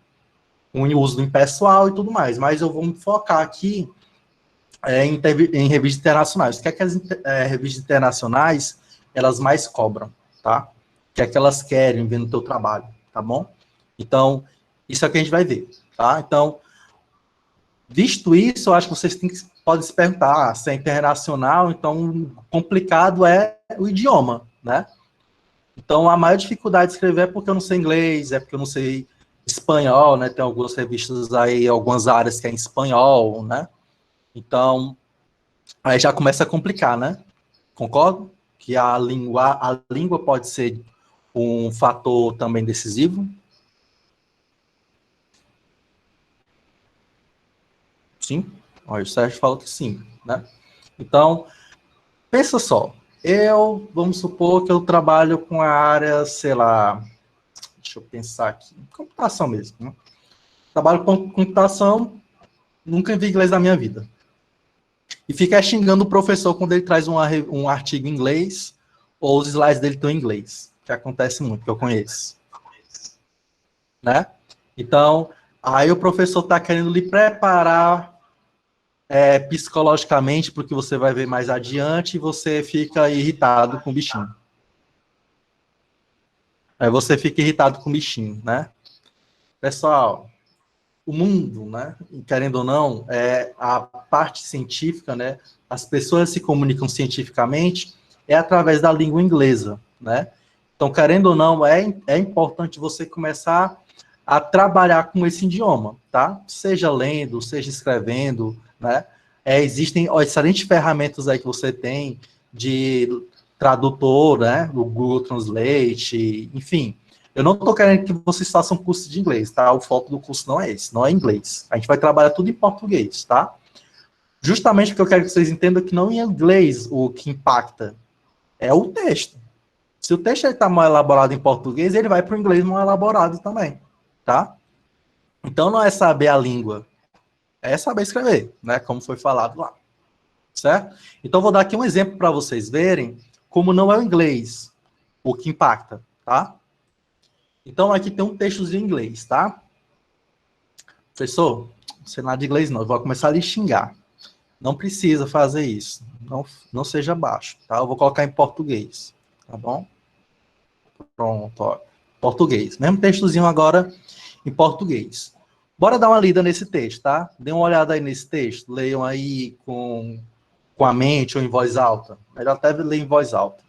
Speaker 1: Com o uso do impessoal e tudo mais. Mas eu vou me focar aqui em revistas internacionais. O que é que as revistas internacionais, elas mais cobram, tá? O que é que elas querem ver no teu trabalho, tá bom? Então, isso é o que a gente vai ver, tá? Então, visto isso, eu acho que vocês podem se perguntar se é internacional, então complicado é o idioma, né? Então, a maior dificuldade de escrever é porque eu não sei inglês, é porque eu não sei espanhol, né? Tem algumas revistas aí, algumas áreas que é em espanhol, né? Então, aí já começa a complicar, né? Concordo? Que a língua pode ser um fator também decisivo. Sim. Olha, o Sérgio falou que sim, né? Então, pensa só. Vamos supor que eu trabalho com a área, sei lá, deixa eu pensar aqui, computação mesmo, né? Trabalho com computação, nunca vi inglês na minha vida. E fica xingando o professor quando ele traz um artigo em inglês ou os slides dele estão em inglês, que acontece muito, que eu conheço, né? Então, aí o professor está querendo lhe preparar psicologicamente para o que você vai ver mais adiante e você fica irritado com o bichinho. Aí você fica irritado com o bichinho, né? Pessoal, o mundo, né, querendo ou não, a parte científica, né, as pessoas se comunicam cientificamente através da língua inglesa, né? Então, querendo ou não, é importante você começar a trabalhar com esse idioma, tá? Seja lendo, seja escrevendo, né? Existem excelentes ferramentas aí que você tem de tradutor, né? O Google Translate, enfim. Eu não estou querendo que vocês façam curso de inglês, tá? O foco do curso não é esse, não é inglês. A gente vai trabalhar tudo em português, tá? Justamente porque eu quero que vocês entendam que não é inglês o que impacta, é o texto. Se o texto está mal elaborado em português, ele vai para o inglês mal elaborado também, tá? Então não é saber a língua, É saber escrever, né? Como foi falado lá, certo? Então, vou dar aqui um exemplo para vocês verem como não é o inglês o que impacta, tá? Então, aqui tem um textozinho em inglês, tá? Professor, não sei nada de inglês não, eu vou começar a lhe xingar. Não precisa fazer isso. Não seja baixo, tá? Eu vou colocar em português, tá bom? Pronto, ó. Português. Mesmo textozinho agora em português. Bora dar uma lida nesse texto, tá? Dê uma olhada aí nesse texto. Leiam aí com a mente ou em voz alta. Melhor até ler em voz alta.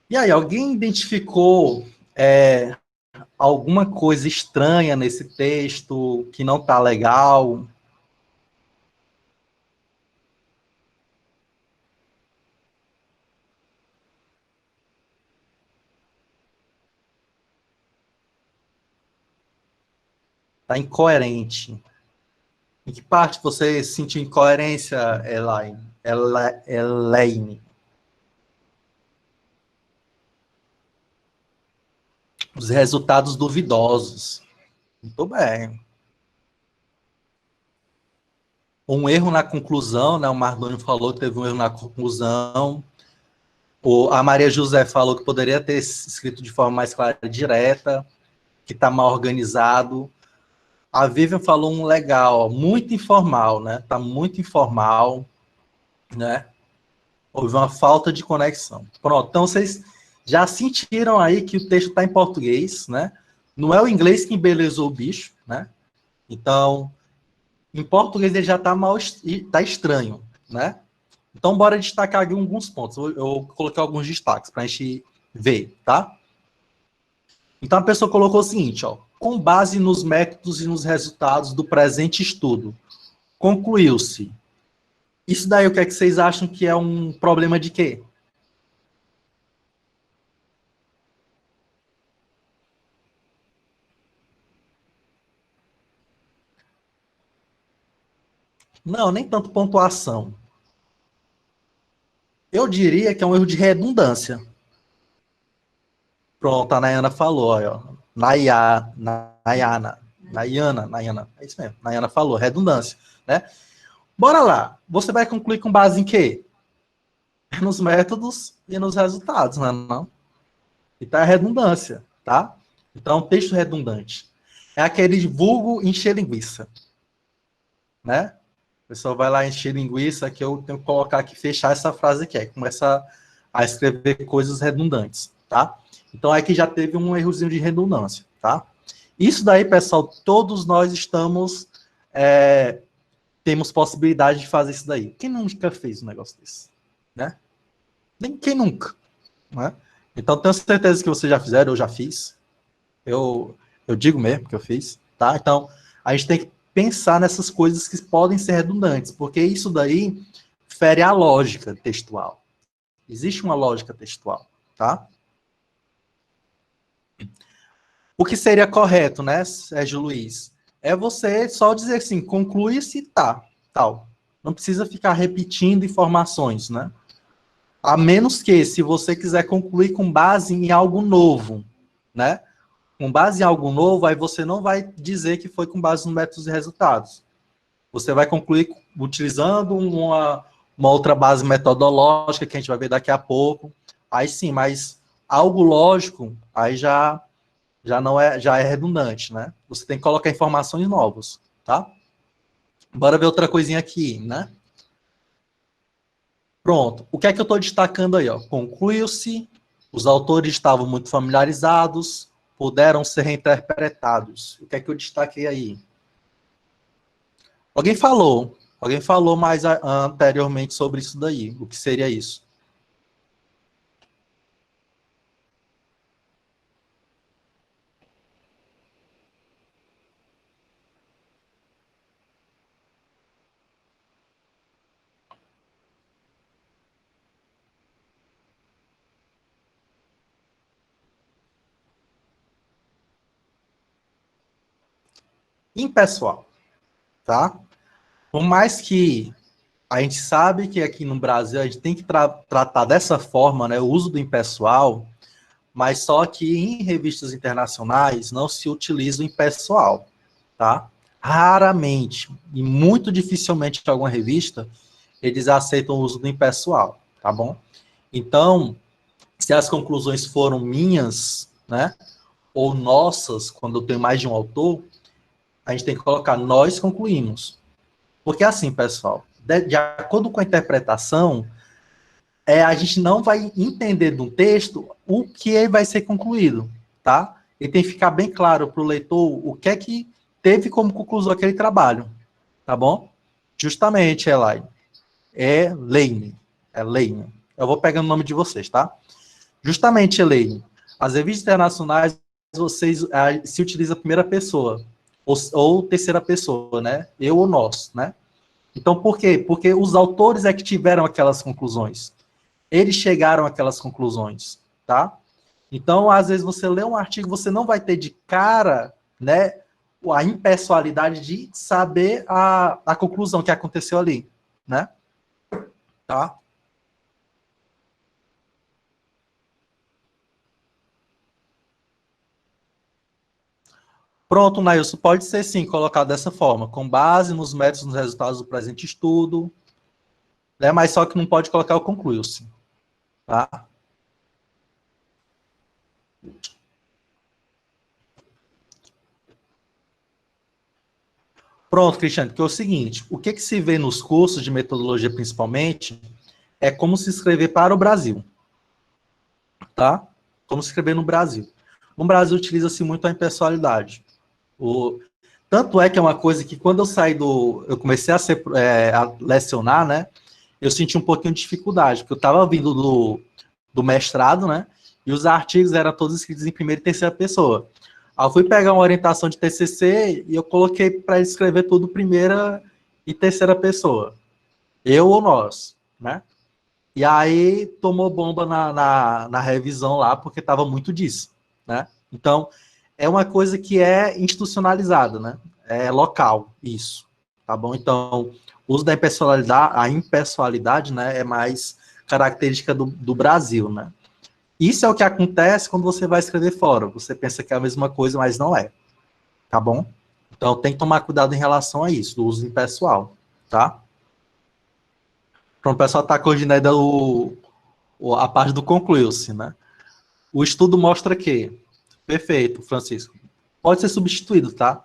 Speaker 1: E aí, alguém identificou alguma coisa estranha nesse texto que não tá legal? Tá incoerente? Em que parte você sentiu incoerência, Elaine? Elaine? Os resultados duvidosos. Muito bem. Um erro na conclusão, né? O Mardônio falou que teve um erro na conclusão. A Maria José falou que poderia ter escrito de forma mais clara e direta, que está mal organizado. A Vivian falou um legal, muito informal, né? Está muito informal, né? Houve uma falta de conexão. Pronto, então vocês já sentiram aí que o texto está em português, né? Não é o inglês que embelezou o bicho, né? Então, em português ele já está mal, está estranho, né? Então, bora destacar aqui alguns pontos. Eu coloquei alguns destaques para a gente ver, tá? Então, a pessoa colocou o seguinte, ó. Com base nos métodos e nos resultados do presente estudo, concluiu-se. Isso daí, o que é que vocês acham que é um problema de quê? Não, nem tanto pontuação. Eu diria que é um erro de redundância. Pronto, a Nayana falou, ó. Nayana, é isso mesmo. Nayana falou, redundância, né? Bora lá. Você vai concluir com base em quê? Nos métodos e nos resultados, né? Não? Então é redundância, tá? Então, texto redundante. É aquele vulgo encher linguiça, né? O pessoal vai lá encher linguiça, que eu tenho que colocar aqui, fechar essa frase aqui, aí começa a escrever coisas redundantes, tá? Então aqui já teve um errozinho de redundância, tá? Isso daí, pessoal, todos nós estamos, temos possibilidade de fazer isso daí. Quem nunca fez um negócio desse, né? Nem quem nunca, né? Então tenho certeza que vocês já fizeram, eu já fiz, eu, eu digo mesmo que eu fiz, tá? Então, a gente tem que pensar nessas coisas que podem ser redundantes, porque isso daí fere a lógica textual. Existe uma lógica textual, tá? O que seria correto, né, Sérgio Luiz? É você só dizer assim, conclui-se tá, tal. Não precisa ficar repetindo informações, né? A menos que, se você quiser concluir com base em algo novo, né? Com base em algo novo, aí você não vai dizer que foi com base nos métodos e resultados. Você vai concluir utilizando uma outra base metodológica que a gente vai ver daqui a pouco. Aí sim, mas algo lógico, aí já não é, já é redundante, né? Você tem que colocar informações novas, tá? Bora ver outra coisinha aqui, né? Pronto. O que é que eu estou destacando aí? Ó? Concluiu-se, os autores estavam muito familiarizados, puderam ser reinterpretados. O que é que eu destaquei aí? Alguém falou mais anteriormente sobre isso daí. O que seria isso? impessoal, tá? Por mais que a gente sabe que aqui no Brasil a gente tem que tratar dessa forma, né, o uso do impessoal, mas só que em revistas internacionais não se utiliza o impessoal, tá? Raramente, e muito dificilmente em alguma revista, eles aceitam o uso do impessoal, tá bom? Então, se as conclusões foram minhas, né, ou nossas, quando eu tenho mais de um autor, a gente tem que colocar nós concluímos. Porque assim, pessoal, de acordo com a interpretação, a gente não vai entender de um texto o que vai ser concluído, tá? E tem que ficar bem claro para o leitor o que é que teve como conclusão aquele trabalho, tá bom? Justamente, Elaine. Elaine. Elaine. Eu vou pegando o nome de vocês, tá? Justamente, Elaine. As revistas internacionais, vocês se utiliza a primeira pessoa, ou terceira pessoa, né? Eu ou nós, né? Então, por quê? Porque os autores é que tiveram aquelas conclusões. Eles chegaram àquelas conclusões, tá? Então, às vezes, você lê um artigo, você não vai ter de cara, né, a impessoalidade de saber a conclusão que aconteceu ali, né? Tá? Pronto, Nailson, pode ser sim colocado dessa forma, com base nos métodos e nos resultados do presente estudo, né? Mas só que não pode colocar o concluiu-se, tá? Pronto, Cristiano, porque é o seguinte, o que se vê nos cursos de metodologia principalmente é como se inscrever para o Brasil, tá? Como se inscrever no Brasil. No Brasil utiliza-se muito a impessoalidade. Tanto é que é uma coisa que quando eu saí eu comecei a lecionar, né? Eu senti um pouquinho de dificuldade, porque eu estava vindo do mestrado, né? E os artigos eram todos escritos em primeira e terceira pessoa. Aí eu fui pegar uma orientação de TCC e eu coloquei para escrever tudo primeira e terceira pessoa. Eu ou nós, né? E aí tomou bomba na revisão lá, porque estava muito disso, né? Então, é uma coisa que é institucionalizada, né? É local, isso, tá bom? Então, o uso da impessoalidade, a impessoalidade, né, é mais característica do Brasil, né? Isso é o que acontece quando você vai escrever fora. Você pensa que é a mesma coisa, mas não é, tá bom? Então, tem que tomar cuidado em relação a isso, do uso impessoal, tá? Então, o pessoal está corrigindo aí a parte do concluiu-se, né? O estudo mostra que, perfeito, Francisco, pode ser substituído, tá?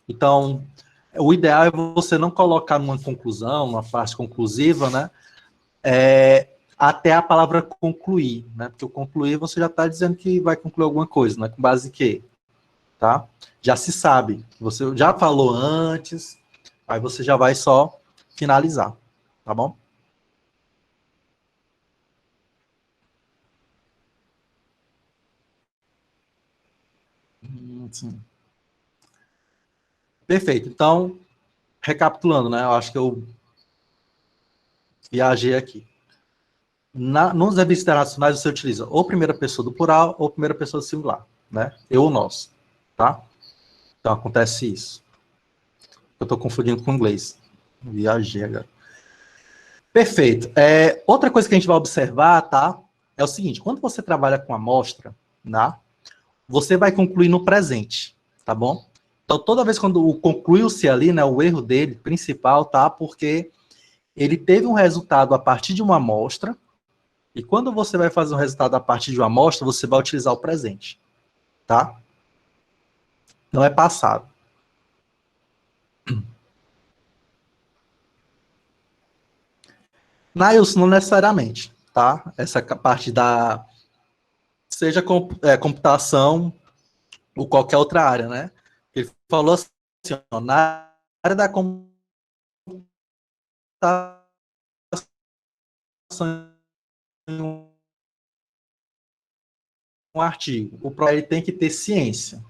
Speaker 1: Então, o ideal é você não colocar numa conclusão, uma parte conclusiva, né? Até a palavra concluir, né? Porque o concluir você já está dizendo que vai concluir alguma coisa, né? Com base em quê? Tá? Já se sabe. Você já falou antes, aí você já vai só finalizar, tá bom? Sim. Perfeito. Então, recapitulando, né? Eu acho que eu viajei aqui. Nos serviços internacionais você utiliza ou primeira pessoa do plural ou primeira pessoa do singular, né? Eu ou nós, tá? Então acontece isso. Eu estou confundindo com o inglês. Viajei agora. Perfeito. Outra coisa que a gente vai observar, tá? É o seguinte: quando você trabalha com amostra, né? Você vai concluir no presente, tá bom? Então toda vez quando o concluiu-se ali, né? O erro dele principal, tá? Porque ele teve um resultado a partir de uma amostra. E quando você vai fazer um resultado a partir de uma amostra, você vai utilizar o presente, tá? Não é passado. Nailson, não necessariamente, tá? Essa parte seja computação ou qualquer outra área, né? Ele falou assim, ó, na área da computação, um artigo, ele tem que ter ciência,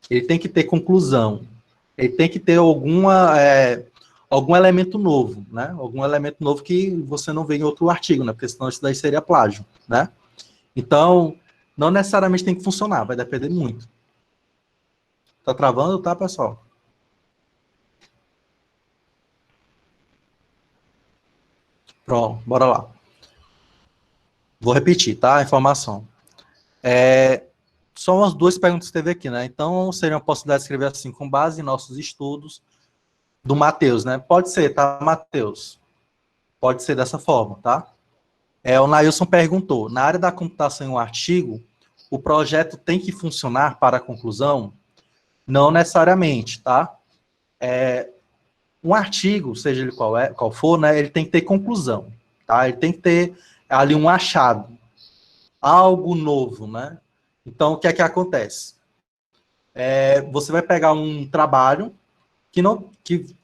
Speaker 1: ele tem que ter conclusão, ele tem que ter algum elemento novo, né? Algum elemento novo que você não vê em outro artigo, né? Porque senão isso daí seria plágio, né? Então, não necessariamente tem que funcionar, vai depender muito. Tá travando, tá, pessoal? Pronto, bora lá. Vou repetir, tá? A informação. Só umas duas perguntas que teve aqui, né? Então, seria uma possibilidade de escrever assim, com base em nossos estudos do Matheus, né? Pode ser, tá, Matheus? Pode ser dessa forma, tá? O Nailson perguntou, na área da computação em um artigo, o projeto tem que funcionar para a conclusão? Não necessariamente, tá? Um artigo, seja ele qual for, né, ele tem que ter conclusão, tá? Ele tem que ter ali um achado, algo novo, né? Então, o que é que acontece? Você vai pegar um trabalho que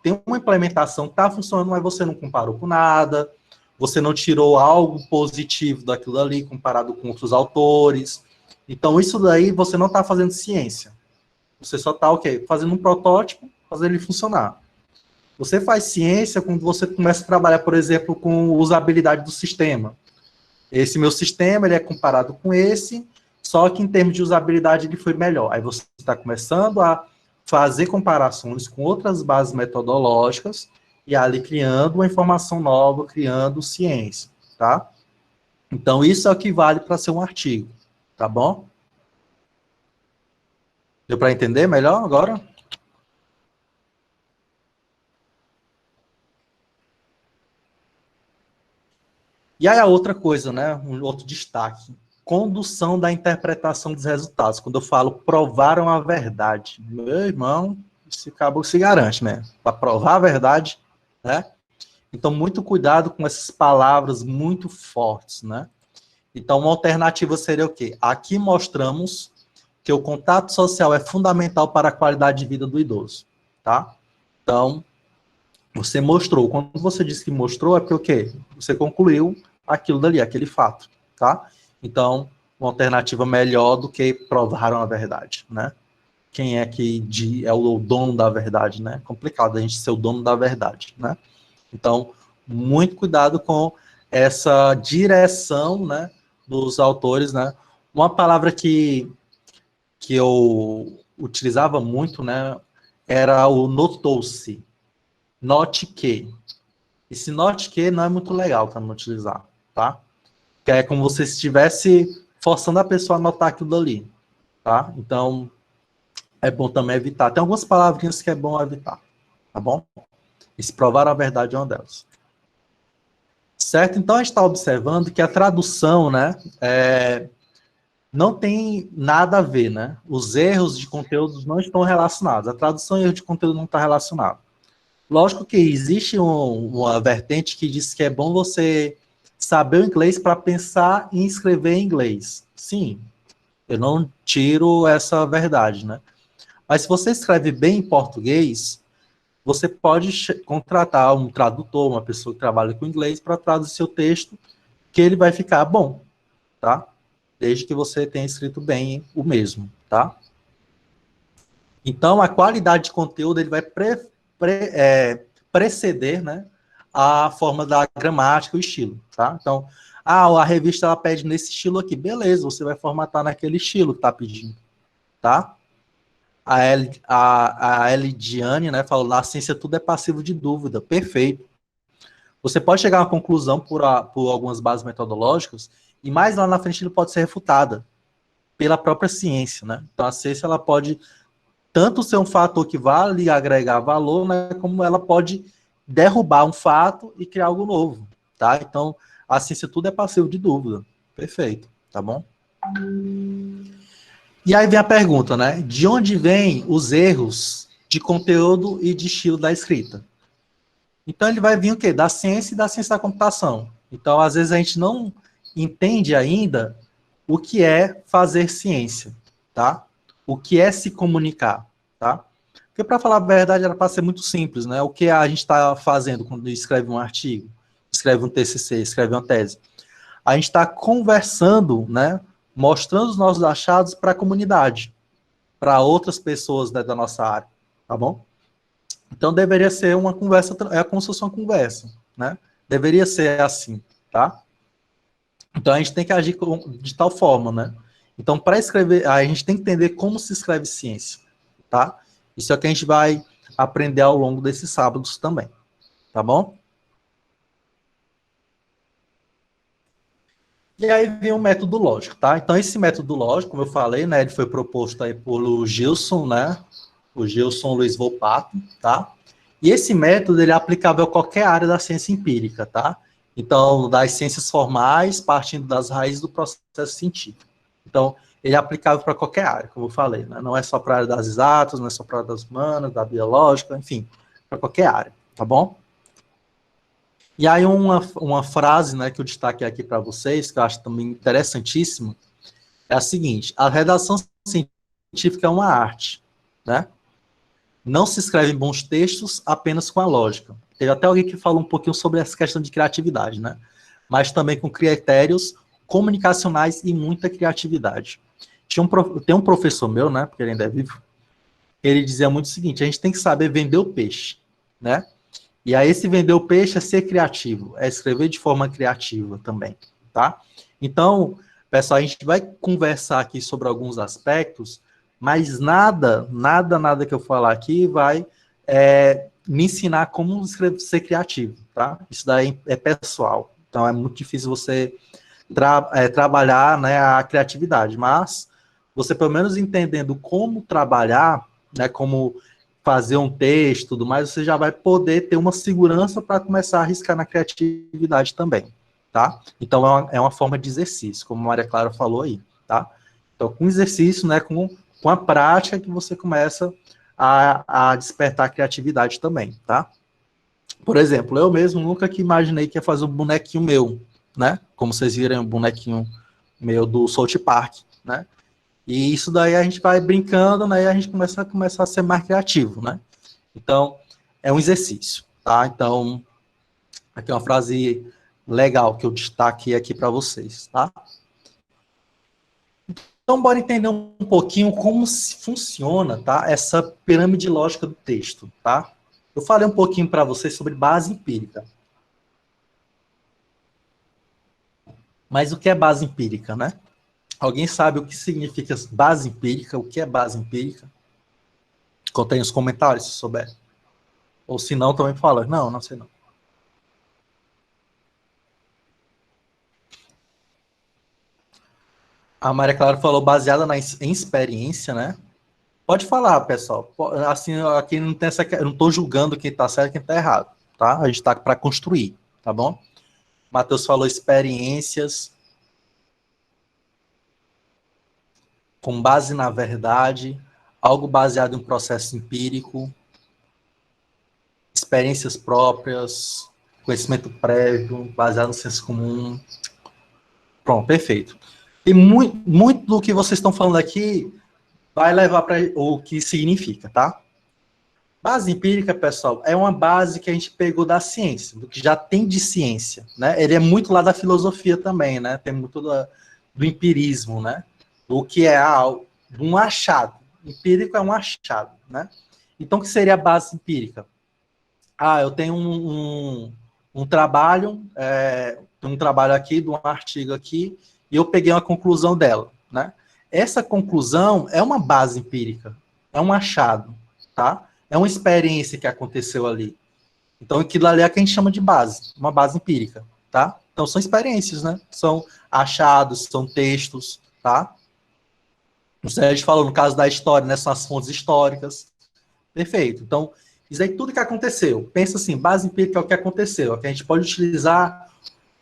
Speaker 1: tem uma implementação que está funcionando, mas você não comparou com nada, você não tirou algo positivo daquilo ali comparado com outros autores. Então, isso daí você não está fazendo ciência. Você só está, fazendo um protótipo, fazendo ele funcionar. Você faz ciência quando você começa a trabalhar, por exemplo, com usabilidade do sistema. Esse meu sistema, ele é comparado com esse, só que em termos de usabilidade ele foi melhor. Aí você está começando a fazer comparações com outras bases metodológicas e ali criando uma informação nova, criando ciência, tá? Então, isso é o que vale para ser um artigo, tá bom? Deu para entender melhor agora? E aí a outra coisa, né? Um outro destaque. Condução da interpretação dos resultados. Quando eu falo provaram a verdade. Meu irmão, esse cabo se garante, né? Para provar a verdade, né? Então, muito cuidado com essas palavras muito fortes, né? Então, uma alternativa seria o quê? Aqui mostramos que o contato social é fundamental para a qualidade de vida do idoso, tá? Então, você mostrou. Quando você disse que mostrou, é porque o quê? Você concluiu aquilo dali, aquele fato, tá? Então, uma alternativa melhor do que provaram a verdade, né? Quem é que é o dono da verdade, né? Complicado a gente ser o dono da verdade, né? Então, muito cuidado com essa direção, né, dos autores, né? Uma palavra que eu utilizava muito, né, era o notou-se, note que. Esse note que não é muito legal para não utilizar, tá? Que é como se estivesse forçando a pessoa a notar aquilo ali, tá? Então, é bom também evitar. Tem algumas palavrinhas que é bom evitar, tá bom? E se provar a verdade é uma delas. Certo? Então, a gente está observando que a tradução, né, não tem nada a ver, né? Os erros de conteúdo não estão relacionados. A tradução e erro de conteúdo não está relacionado. Lógico que existe uma vertente que diz que é bom você saber o inglês para pensar em escrever em inglês. Sim, eu não tiro essa verdade, né? Mas se você escreve bem em português, você pode contratar um tradutor, uma pessoa que trabalha com inglês, para traduzir seu texto, que ele vai ficar bom, tá? Desde que você tenha escrito bem o mesmo, tá? Então, a qualidade de conteúdo ele vai preceder, né, a forma da gramática, o estilo, tá? Então, a revista ela pede nesse estilo aqui, beleza, você vai formatar naquele estilo que tá pedindo, tá? A Elidiane, né, falou, na ciência tudo é passivo de dúvida, perfeito. Você pode chegar a uma conclusão por algumas bases metodológicas e mais lá na frente ele pode ser refutada pela própria ciência, né? Então, a ciência ela pode tanto ser um fator que vai lhe agregar valor, né, como ela pode derrubar um fato e criar algo novo, tá? Então, a ciência tudo é passivo de dúvida. Perfeito, tá bom? E aí vem a pergunta, né? De onde vêm os erros de conteúdo e de estilo da escrita? Então, ele vai vir o quê? Da ciência e da ciência da computação. Então, às vezes, a gente não entende ainda o que é fazer ciência, tá? O que é se comunicar, tá? Porque, para falar a verdade, era para ser muito simples, né? O que a gente está fazendo quando escreve um artigo, escreve um TCC, escreve uma tese? A gente está conversando, né? Mostrando os nossos achados para a comunidade, para outras pessoas, né, da nossa área, tá bom? Então, deveria ser uma conversa, é como se fosse uma conversa, né? Deveria ser assim, tá? Então, a gente tem que agir de tal forma, né? Então, para escrever, a gente tem que entender como se escreve ciência, tá? Isso é o que a gente vai aprender ao longo desses sábados também, tá bom? E aí vem o método lógico, tá? Então, esse método lógico, como eu falei, né, ele foi proposto aí pelo Gilson, né? O Gilson Luiz Volpato, tá? E esse método, ele é aplicável a qualquer área da ciência empírica, tá? Então, das ciências formais, partindo das raízes do processo científico. Então, ele é aplicável para qualquer área, como eu falei, né? Não é só para a área das exatas, não é só para a área das humanas, da biológica, enfim, para qualquer área, tá bom? E aí uma frase, né, que eu destaquei aqui para vocês, que eu acho também interessantíssima, é a seguinte: a redação científica é uma arte, né? Não se escrevem bons textos apenas com a lógica. Teve até alguém que falou um pouquinho sobre essa questão de criatividade, né? Mas também com critérios comunicacionais e muita criatividade. Tem um professor meu, né, porque ele ainda é vivo, ele dizia muito o seguinte: a gente tem que saber vender o peixe, né? E aí, esse vender o peixe é ser criativo, é escrever de forma criativa também, tá? Então, pessoal, a gente vai conversar aqui sobre alguns aspectos, mas nada que eu falar aqui vai me ensinar como ser criativo, tá? Isso daí é pessoal. Então, é muito difícil você trabalhar, né, a criatividade, mas você, pelo menos entendendo como trabalhar, né, como fazer um texto e tudo mais, você já vai poder ter uma segurança para começar a arriscar na criatividade também, tá? Então, é uma forma de exercício, como a Maria Clara falou aí, tá? Então, com exercício, né, com a prática que você começa a despertar a criatividade também, tá? Por exemplo, eu mesmo nunca que imaginei que ia fazer um bonequinho meu, né? Como vocês viram, um bonequinho meu do South Park, né? E isso daí a gente vai brincando, né? E a gente começa a ser mais criativo, né? Então, é um exercício, tá? Então, aqui é uma frase legal que eu destaquei aqui para vocês, tá? Então, bora entender um pouquinho como funciona, tá? Essa pirâmide lógica do texto, tá? Eu falei um pouquinho para vocês sobre base empírica. Mas o que é base empírica, né? Alguém sabe o que significa base empírica? O que é base empírica? Contem os comentários se souber. Ou se não, também fala. Não, não sei não. A Maria Clara falou baseada em experiência, né? Pode falar, pessoal. Assim, aqui não tem essa. Eu não estou julgando quem está certo e quem está errado, tá? A gente está para construir, tá bom? Matheus falou experiências com base na verdade, algo baseado em um processo empírico, experiências próprias, conhecimento prévio, baseado no senso comum. Pronto, perfeito. E muito do que vocês estão falando aqui vai levar para o que significa, tá? Base empírica, pessoal, é uma base que a gente pegou da ciência, do que já tem de ciência, né? Ele é muito lá da filosofia também, né? Tem muito do empirismo, né? O que é um achado. Empírico é um achado, né? Então, o que seria a base empírica? Ah, eu tenho um trabalho, um trabalho aqui, de um artigo aqui, e eu peguei uma conclusão dela, né? Essa conclusão é uma base empírica, é um achado, tá? É uma experiência que aconteceu ali. Então, aquilo ali é o que a gente chama de base, uma base empírica, tá? Então, são experiências, né? São achados, são textos, tá? O Sérgio falou, no caso da história, né? São as fontes históricas. Perfeito. Então, isso aí tudo que aconteceu. Pensa assim, base empírica é o que aconteceu, é o que a gente pode utilizar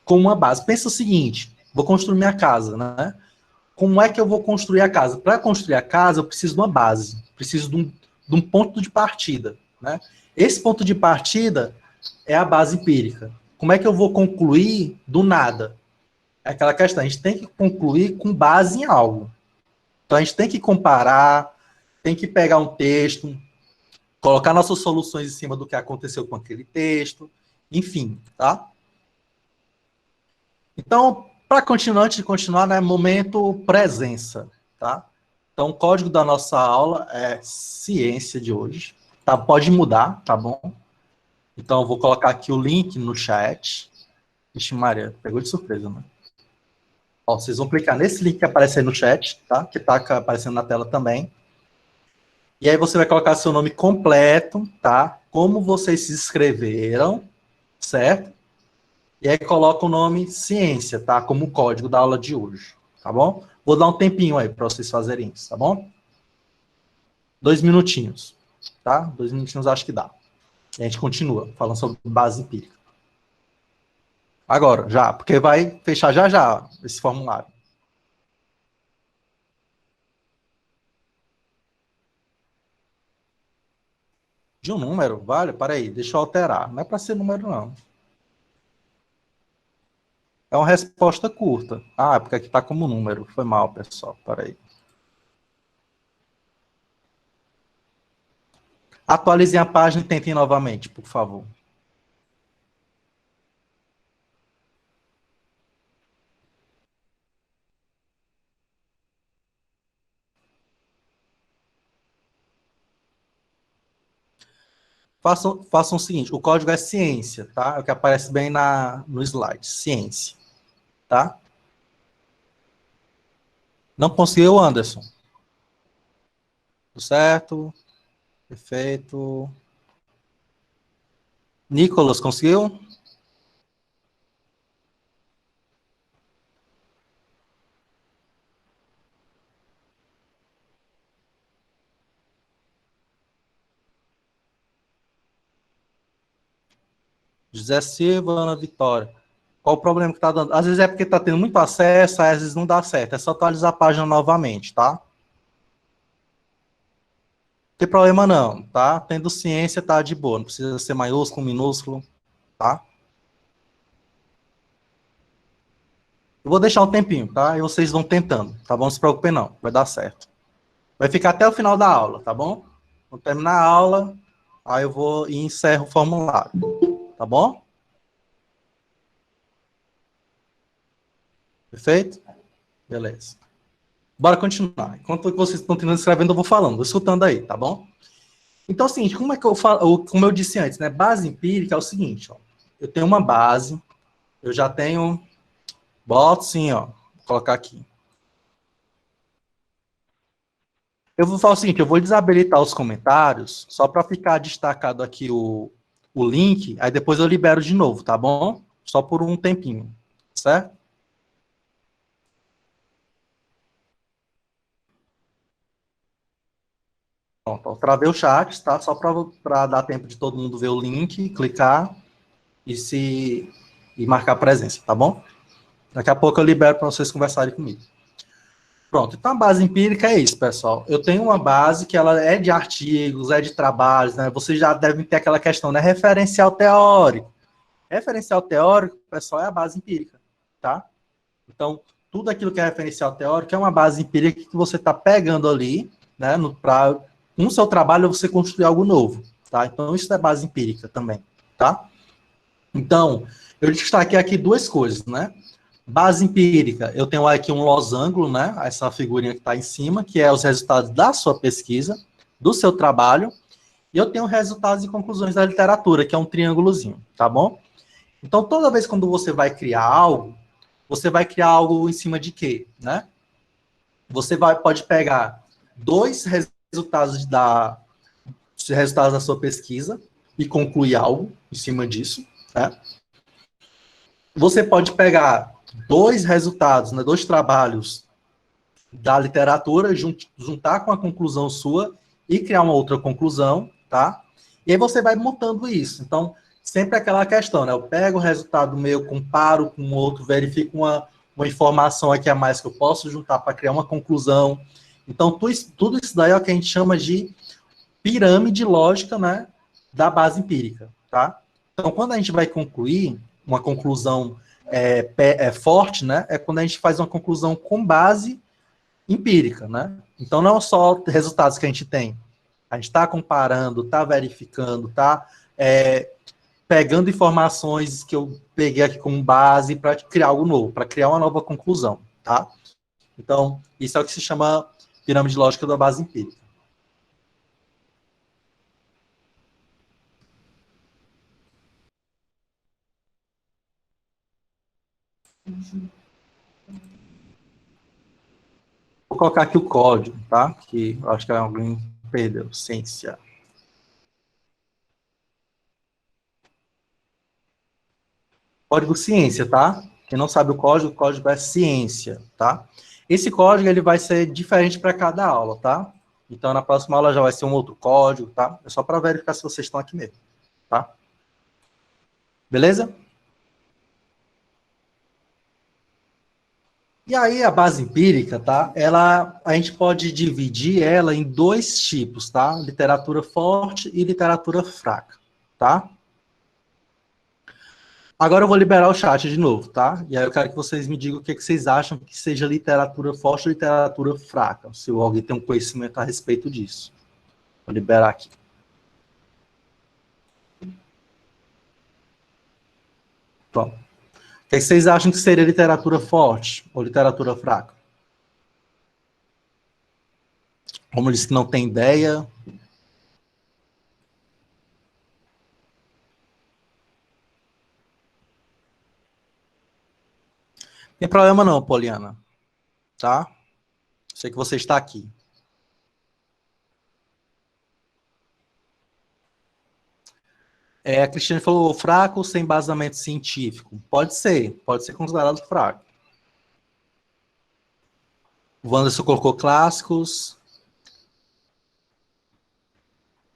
Speaker 1: como uma base. Pensa o seguinte, vou construir minha casa, né? Como é que eu vou construir a casa? Para construir a casa, eu preciso de uma base, preciso de um ponto de partida, né? Esse ponto de partida é a base empírica. Como é que eu vou concluir do nada? É aquela questão, a gente tem que concluir com base em algo. Então, a gente tem que comparar, tem que pegar um texto, colocar nossas soluções em cima do que aconteceu com aquele texto, enfim, tá? Então, para continuar, antes de continuar, né, momento presença, tá? Então, o código da nossa aula é ciência de hoje, tá? Pode mudar, tá bom? Então, eu vou colocar aqui o link no chat. Vixe, Maria, pegou de surpresa, né? Ó, vocês vão clicar nesse link que aparece aí no chat, tá? Que tá aparecendo na tela também. E aí você vai colocar seu nome completo, tá? Como vocês se inscreveram, certo? E aí coloca o nome ciência, tá? Como código da aula de hoje, tá bom? Vou dar um tempinho aí para vocês fazerem isso, tá bom? 2 minutinhos, tá? 2 minutinhos acho que dá. E a gente continua falando sobre base empírica. Agora, já, porque vai fechar já já esse formulário. De um número, vale? Para aí, deixa eu alterar. Não é para ser número, não. É uma resposta curta. Ah, porque aqui está como número. Foi mal, pessoal. Para aí. Atualizem a página e tentem novamente, por favor. Façam o seguinte, o código é ciência, tá? É o que aparece bem no slide, ciência, tá? Não conseguiu, Anderson? Tudo certo? Perfeito. Nicolas, conseguiu? José Silva, Ana Vitória. Qual o problema que tá dando? Às vezes é porque tá tendo muito acesso, às vezes não dá certo. É só atualizar a página novamente, tá? Não tem problema não, tá? Tendo ciência, tá de boa. Não precisa ser maiúsculo, minúsculo, tá? Eu vou deixar um tempinho, tá? E vocês vão tentando, tá bom? Não se preocupem não, vai dar certo. Vai ficar até o final da aula, tá bom? Vou terminar a aula, aí eu vou e encerro o formulário, tá bom? Perfeito? Beleza. Bora continuar. Enquanto vocês continuam escrevendo, eu vou falando, vou escutando aí, tá bom? Então, é o seguinte, como é que eu falo, como eu disse antes, né? Base empírica é o seguinte, ó. Eu tenho uma base, eu já tenho, boto sim, ó, vou colocar aqui. Eu vou falar o seguinte, eu vou desabilitar os comentários, só para ficar destacado aqui o link, aí depois eu libero de novo, tá bom? Só por um tempinho, certo? Pronto, eu travei o chat, tá? Só para dar tempo de todo mundo ver o link, clicar e marcar presença, tá bom? Daqui a pouco eu libero para vocês conversarem comigo. Pronto, então a base empírica é isso, pessoal. Eu tenho uma base que ela é de artigos, é de trabalhos, né? Vocês já devem ter aquela questão, né? Referencial teórico. Referencial teórico, pessoal, é a base empírica, tá? Então, tudo aquilo que é referencial teórico é uma base empírica que você está pegando ali, né? Para no seu trabalho você construir algo novo, tá? Então, isso é base empírica também, tá? Então, eu destaquei aqui duas coisas, né? Base empírica, eu tenho aqui um losango, né? Essa figurinha que está em cima, que é os resultados da sua pesquisa, do seu trabalho, e eu tenho resultados e conclusões da literatura, que é um triângulozinho, tá bom? Então, toda vez quando você vai criar algo em cima de quê, né? Pode pegar dois resultados da sua pesquisa e concluir algo em cima disso, né? Você pode pegar dois resultados, né, dois trabalhos da literatura, juntar com a conclusão sua e criar uma outra conclusão, tá? E aí você vai montando isso. Então, sempre aquela questão, né? Eu pego o resultado meu, comparo com o outro, verifico uma informação aqui a mais que eu posso juntar para criar uma conclusão. Então, tudo isso daí é o que a gente chama de pirâmide lógica, né? Da base empírica, tá? Então, quando a gente vai concluir uma conclusão forte, né? É quando a gente faz uma conclusão com base empírica, né? Então, não só resultados que a gente tem. A gente está comparando, está verificando, está pegando informações que eu peguei aqui como base para criar algo novo, para criar uma nova conclusão, tá? Então, isso é o que se chama pirâmide lógica da base empírica. Vou colocar aqui o código, tá? Que eu acho que alguém perdeu. Ciência. Código ciência, tá? Quem não sabe o código é ciência, tá? Esse código ele vai ser diferente para cada aula, tá? Então, na próxima aula já vai ser um outro código, tá? É só para verificar se vocês estão aqui mesmo, tá? Beleza? E aí, a base empírica, tá? A gente pode dividir ela em dois tipos, tá? Literatura forte e literatura fraca, tá? Agora eu vou liberar o chat de novo, tá? E aí eu quero que vocês me digam o que vocês acham que seja literatura forte ou literatura fraca, se alguém tem um conhecimento a respeito disso. Vou liberar aqui. Bom, o que vocês acham que seria literatura forte ou literatura fraca? Como disse que não tem ideia. Tem problema não, Poliana. Tá? Sei que você está aqui. A Cristiane falou fraco sem embasamento científico. Pode ser considerado fraco. O Wanderson colocou clássicos.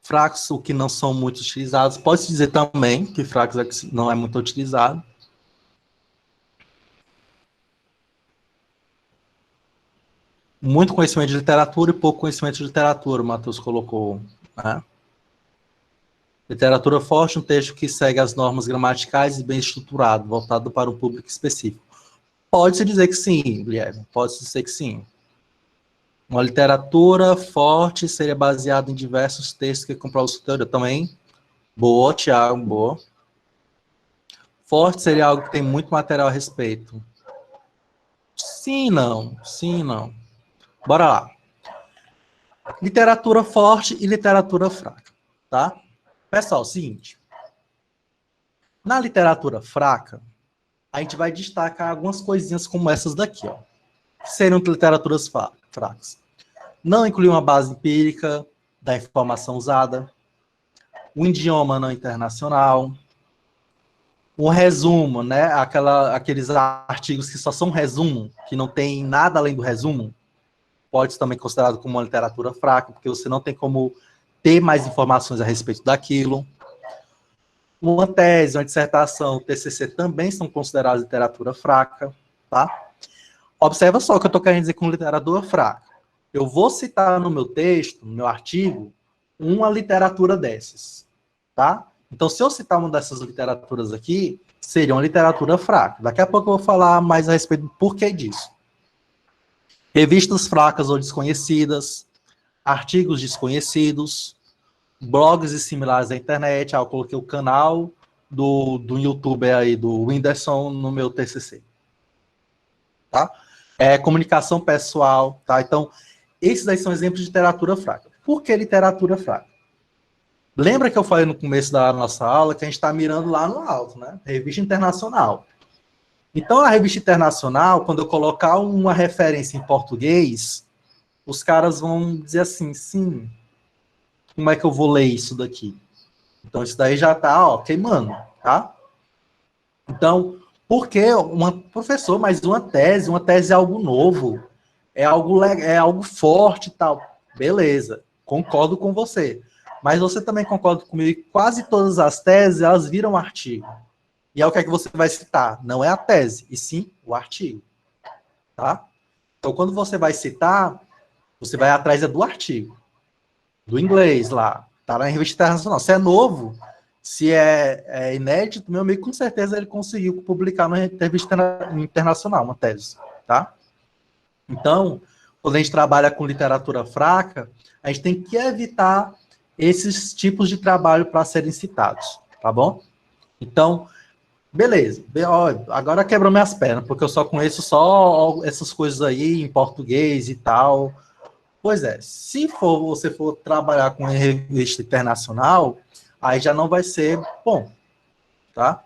Speaker 1: Fracos, o que não são muito utilizados. Pode-se dizer também que fracos é que não é muito utilizado. Muito conhecimento de literatura e pouco conhecimento de literatura, o Matheus colocou. Né? Literatura forte, um texto que segue as normas gramaticais e bem estruturado, voltado para um público específico. Pode-se dizer que sim, Guilherme, pode-se dizer que sim. Uma literatura forte seria baseada em diversos textos que comprovam sua teoria. Também, boa, Thiago, boa. Forte seria algo que tem muito material a respeito. Sim, não. Sim, não. Bora lá. Literatura forte e literatura fraca, tá? Pessoal, seguinte. Na literatura fraca, a gente vai destacar algumas coisinhas como essas daqui, ó. Que seriam literaturas fracas. Não incluir uma base empírica da informação usada, um idioma não internacional, um resumo, né? Aqueles artigos que só são resumo, que não tem nada além do resumo, pode ser também considerado como uma literatura fraca, porque você não tem como ter mais informações a respeito daquilo. Uma tese, uma dissertação, um TCC também são considerados literatura fraca, tá? Observa só o que eu estou querendo dizer com literatura fraca. Eu vou citar no meu texto, no meu artigo, uma literatura dessas, tá? Então, se eu citar uma dessas literaturas aqui, seria uma literatura fraca. Daqui a pouco eu vou falar mais a respeito do porquê disso. Revistas fracas ou desconhecidas, artigos desconhecidos, blogs e similares da internet. Eu coloquei o canal do youtuber aí, do Whindersson, no meu TCC. Tá? Comunicação pessoal, tá? Então, esses aí são exemplos de literatura fraca. Por que literatura fraca? Lembra que eu falei no começo da nossa aula que a gente está mirando lá no alto, né? Revista internacional. Então, a revista internacional, quando eu colocar uma referência em português, os caras vão dizer assim, sim, como é que eu vou ler isso daqui? Então, isso daí já está, ó, queimando, tá? Então, por que professor, mas uma tese é algo novo, é algo forte e tal. Beleza, concordo com você. Mas você também concorda comigo que quase todas as teses, elas viram artigo. E é o que é que você vai citar? Não é a tese, e sim o artigo. Tá? Então, quando você vai citar, você vai atrás do artigo, do inglês lá. Tá na revista internacional. Se é novo, se é inédito, meu amigo, com certeza ele conseguiu publicar na revista internacional uma tese. Tá? Então, quando a gente trabalha com literatura fraca, a gente tem que evitar esses tipos de trabalho para serem citados, tá bom? Então, beleza. Agora quebrou minhas pernas, porque eu só conheço só essas coisas aí em português e tal. Pois é, se você for trabalhar com revista internacional, aí já não vai ser bom, tá?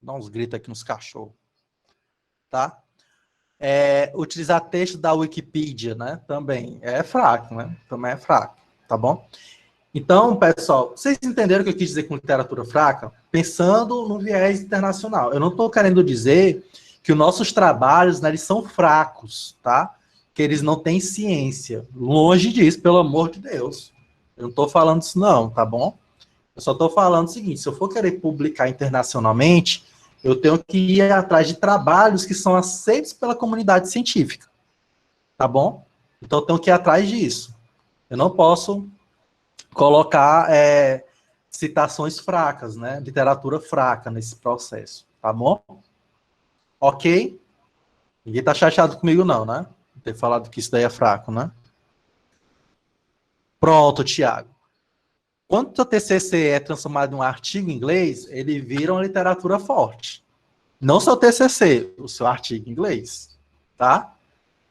Speaker 1: Dá uns gritos aqui nos cachorros, tá? Utilizar texto da Wikipedia, né? Também é fraco, né? Também é fraco, tá bom? Então, pessoal, vocês entenderam o que eu quis dizer com literatura fraca? Pensando no viés internacional. Eu não estou querendo dizer que os nossos trabalhos, né, eles são fracos, tá? Que eles não têm ciência. Longe disso, pelo amor de Deus. Eu não estou falando isso não, tá bom? Eu só estou falando o seguinte, se eu for querer publicar internacionalmente, eu tenho que ir atrás de trabalhos que são aceitos pela comunidade científica, tá bom? Então, eu tenho que ir atrás disso. Eu não posso colocar citações fracas, né? Literatura fraca nesse processo, tá bom? Ok? Ninguém tá chateado comigo não, né? Ter falado que isso daí é fraco, né? Pronto, Tiago. Quando o seu TCC é transformado em um artigo em inglês, ele vira uma literatura forte. Não seu TCC, o seu artigo em inglês, tá?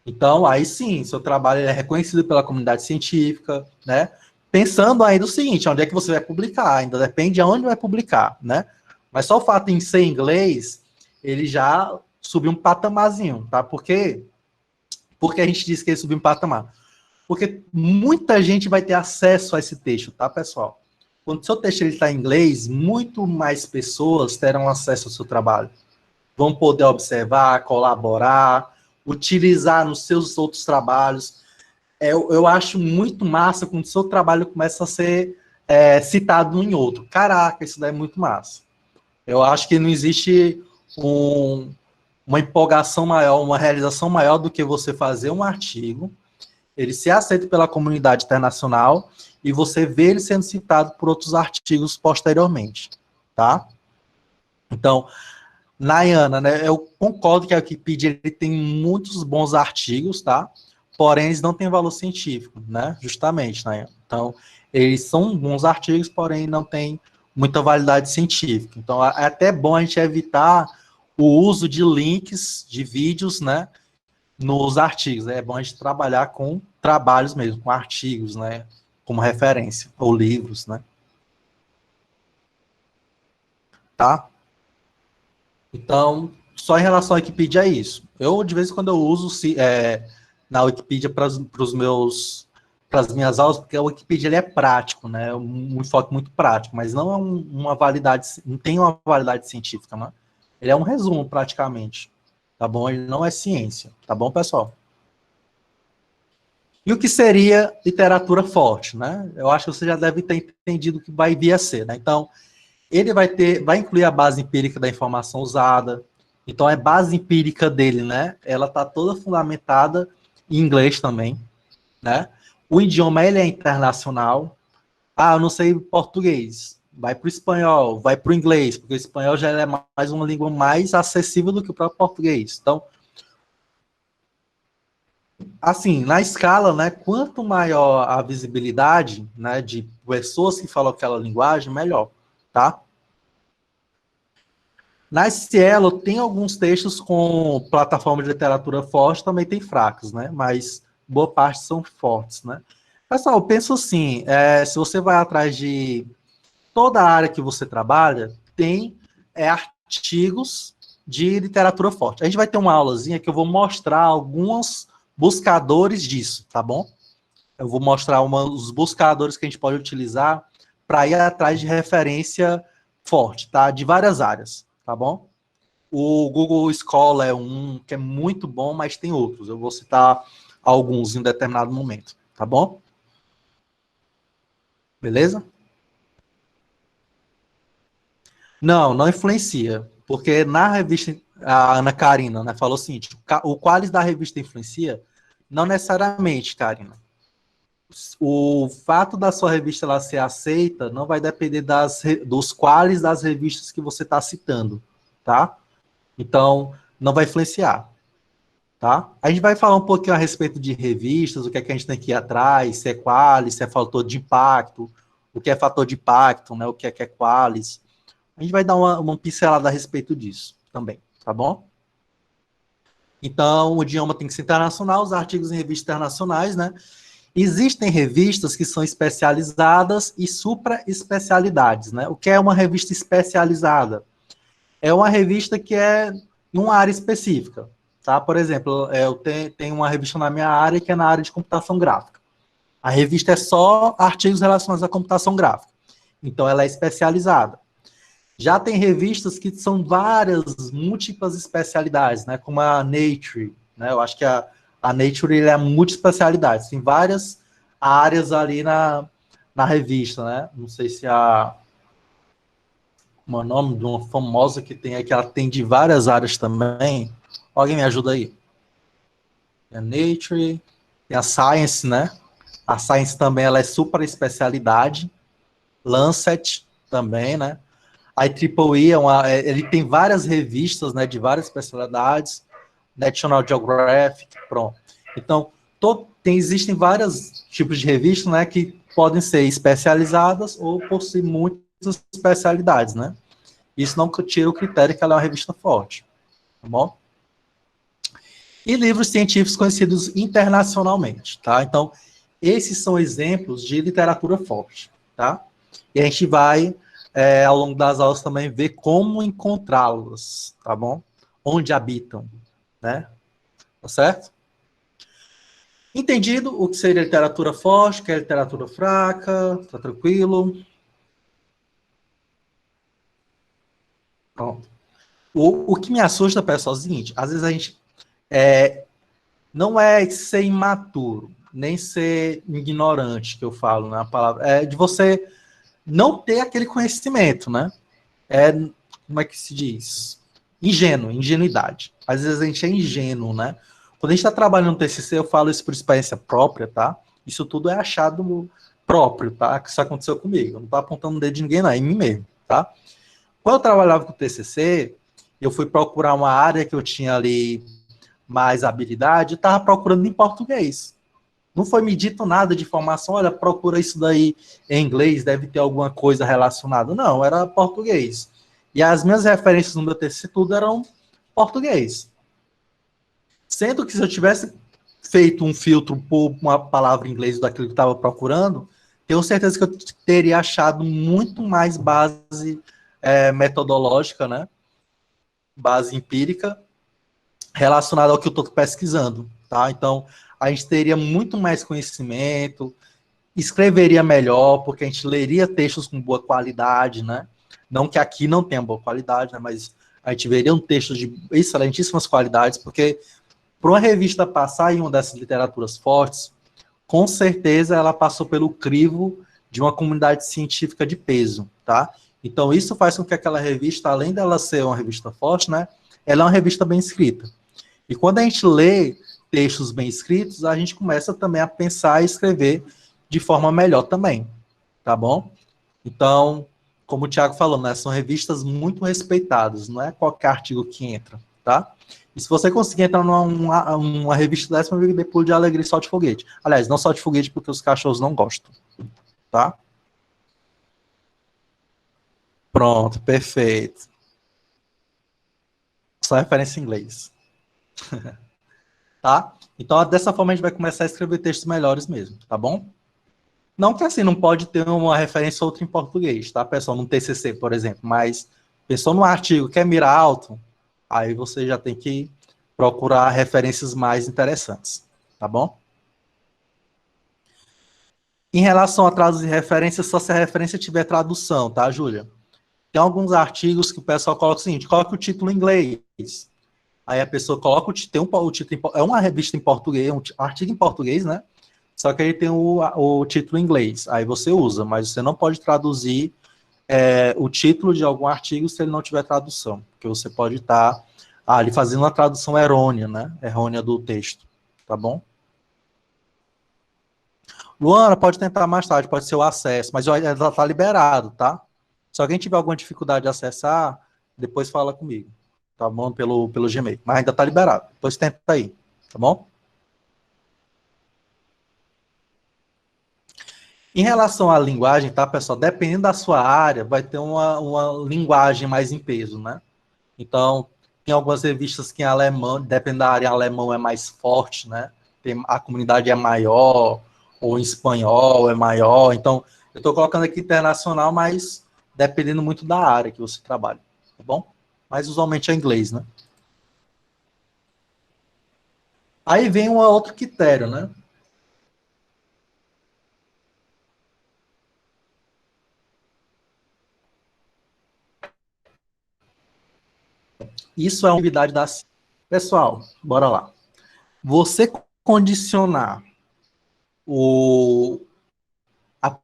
Speaker 1: Então, aí sim, seu trabalho é reconhecido pela comunidade científica, né? Pensando ainda o seguinte, onde é que você vai publicar, ainda depende de onde vai publicar, né? Mas só o fato em ser inglês, ele já subiu um patamarzinho, tá? Por quê? Porque a gente diz que ele subiu um patamar. Porque muita gente vai ter acesso a esse texto, tá, pessoal? Quando o seu texto está em inglês, muito mais pessoas terão acesso ao seu trabalho. Vão poder observar, colaborar, utilizar nos seus outros trabalhos. Eu acho muito massa quando o seu trabalho começa a ser citado em outro. Caraca, isso daí é muito massa. Eu acho que não existe uma empolgação maior, uma realização maior do que você fazer um artigo, ele ser aceito pela comunidade internacional e você ver ele sendo citado por outros artigos posteriormente, tá? Então, Nayana, né, eu concordo que a Wikipedia ele tem muitos bons artigos, tá? Porém, eles não têm valor científico, né? Justamente, Nayana. Então, eles são bons artigos, porém não têm muita validade científica. Então, é até bom a gente evitar o uso de links de vídeos, né, nos artigos. É bom a gente trabalhar com trabalhos mesmo, com artigos, né, como referência, ou livros, né? Tá? Então, só em relação à Wikipedia é isso. Eu, de vez em quando, eu uso na Wikipedia para as minhas aulas, porque a Wikipedia ele é prático, né? Um enfoque muito prático, mas não é uma validade, não tem uma validade científica, né? Ele é um resumo, praticamente. Tá bom? Ele não é ciência. Tá bom, pessoal? E o que seria literatura forte, né? Eu acho que você já deve ter entendido o que vai vir a ser, né? Então, ele vai incluir a base empírica da informação usada. Então, a base empírica dele, né? Ela está toda fundamentada em inglês também, né? O idioma, ele é internacional. Ah, eu não sei português. Vai para o espanhol, vai para o inglês, porque o espanhol já é mais uma língua mais acessível do que o próprio português. Então, assim, na escala, né, quanto maior a visibilidade, né, de pessoas que falam aquela linguagem, melhor, tá? Na Cielo tem alguns textos com plataforma de literatura forte, também tem fracos, né? Mas boa parte são fortes, né? Pessoal, eu penso assim, se você vai atrás de toda a área que você trabalha, tem artigos de literatura forte. A gente vai ter uma aulazinha que eu vou mostrar alguns buscadores disso, tá bom? Eu vou mostrar os buscadores que a gente pode utilizar para ir atrás de referência forte, tá? De várias áreas, tá bom? O Google Scholar é um que é muito bom, mas tem outros. Eu vou citar alguns em determinado momento, tá bom? Beleza? Não, não influencia, porque na revista, a Ana Karina, né, falou o seguinte, o qualis da revista influencia? Não necessariamente, Karina. O fato da sua revista ela ser aceita não vai depender dos qualis das revistas que você está citando, tá? Então, não vai influenciar, tá? A gente vai falar um pouquinho a respeito de revistas, o que é que a gente tem que ir atrás, se é qualis, se é fator de impacto, o que é fator de impacto, né? O que é qualis. A gente vai dar uma pincelada a respeito disso também, tá bom? Então, o idioma tem que ser internacional, os artigos em revistas internacionais, né? Existem revistas que são especializadas e supra-especialidades, né? O que é uma revista especializada? É uma revista que é em uma área específica, tá? Por exemplo, eu tenho uma revista na minha área que é na área de computação gráfica. A revista é só artigos relacionados à computação gráfica. Então, ela é especializada. Já tem revistas que são várias, múltiplas especialidades, né? Como a Nature, né? Eu acho que a Nature é multi-especialidade. Tem várias áreas ali na revista, né? Não sei se o nome de uma famosa que tem aqui, ela tem de várias áreas também. Alguém me ajuda aí? Tem a Nature, tem a Science, né? A Science também, ela é super especialidade. Lancet também, né? A IEEE ele tem várias revistas, né, de várias especialidades, National Geographic, pronto. Então, existem vários tipos de revistas, né, que podem ser especializadas ou possuir muitas especialidades, né? Isso não tira o critério que ela é uma revista forte, tá bom? E livros científicos conhecidos internacionalmente, tá? Então, esses são exemplos de literatura forte, tá? E a gente vai, ao longo das aulas também, ver como encontrá-los, tá bom? Onde habitam, né? Tá certo? Entendido o que seria literatura forte, o que é literatura fraca, tá tranquilo? Pronto. O que me assusta, pessoal, é o seguinte, às vezes a gente não é ser imaturo, nem ser ignorante, que eu falo, né? A palavra é de você não ter aquele conhecimento, né? É, como é que se diz? Ingenuidade. Às vezes a gente é ingênuo, né? Quando a gente está trabalhando no TCC, eu falo isso por experiência própria, tá? Isso tudo é achado próprio, tá? Que isso aconteceu comigo. Eu não tô apontando o dedo de ninguém, não, é em mim mesmo, tá? Quando eu trabalhava com o TCC, eu fui procurar uma área que eu tinha ali mais habilidade, e estava procurando em português. Não foi me dito nada de informação, olha, procura isso daí em inglês, deve ter alguma coisa relacionada. Não, era português. E as minhas referências no meu TCC tudo eram português. Sendo que se eu tivesse feito um filtro por uma palavra em inglês daquilo que eu estava procurando, tenho certeza que eu teria achado muito mais base metodológica, né? Base empírica, relacionada ao que eu estou pesquisando, tá? Então, a gente teria muito mais conhecimento, escreveria melhor, porque a gente leria textos com boa qualidade, né? Não que aqui não tenha boa qualidade, né? Mas a gente veria um texto de excelentíssimas qualidades, porque para uma revista passar em uma dessas literaturas fortes, com certeza ela passou pelo crivo de uma comunidade científica de peso, tá? Então isso faz com que aquela revista, além dela ser uma revista forte, né? Ela é uma revista bem escrita. E quando a gente lê textos bem escritos, a gente começa também a pensar e escrever de forma melhor também, tá bom? Então, como o Thiago falou, né, são revistas muito respeitadas, não é qualquer artigo que entra, tá? E se você conseguir entrar numa revista dessa, meu amigo, depois de alegria e solte foguete. Aliás, não solte foguete porque os cachorros não gostam, tá? Pronto, perfeito. Só referência em inglês, tá? Então, dessa forma, a gente vai começar a escrever textos melhores mesmo, tá bom? Não que assim, não pode ter uma referência ou outra em português, tá, pessoal? No TCC, por exemplo, mas pensou no artigo, quer mirar alto, aí você já tem que procurar referências mais interessantes, tá bom? Em relação a traduzir referências, só se a referência tiver tradução, tá, Júlia? Tem alguns artigos que o pessoal coloca o seguinte, coloca o título em inglês, aí a pessoa coloca o título, é uma revista em português, um artigo em português, né? Só que ele tem o título em inglês, aí você usa, mas você não pode traduzir o título de algum artigo se ele não tiver tradução, porque você pode estar ali fazendo uma tradução errônea, né? Errônea do texto, tá bom? Luana, pode tentar mais tarde, pode ser o acesso, mas ela está liberado, tá? Se alguém tiver alguma dificuldade de acessar, depois fala comigo, tá bom? Pelo Gmail, mas ainda está liberado, depois tenta aí, tá bom? Em relação à linguagem, tá, pessoal? Dependendo da sua área, vai ter uma linguagem mais em peso, né? Então, tem algumas revistas que em alemão, dependendo da área, alemão é mais forte, né? A comunidade é maior, ou em espanhol é maior. Então, eu estou colocando aqui internacional, mas dependendo muito da área que você trabalha, tá bom? Mas usualmente é inglês, né? Aí vem um outro critério, né? Isso é uma atividade da ciência. Pessoal, bora lá. Você condicionar a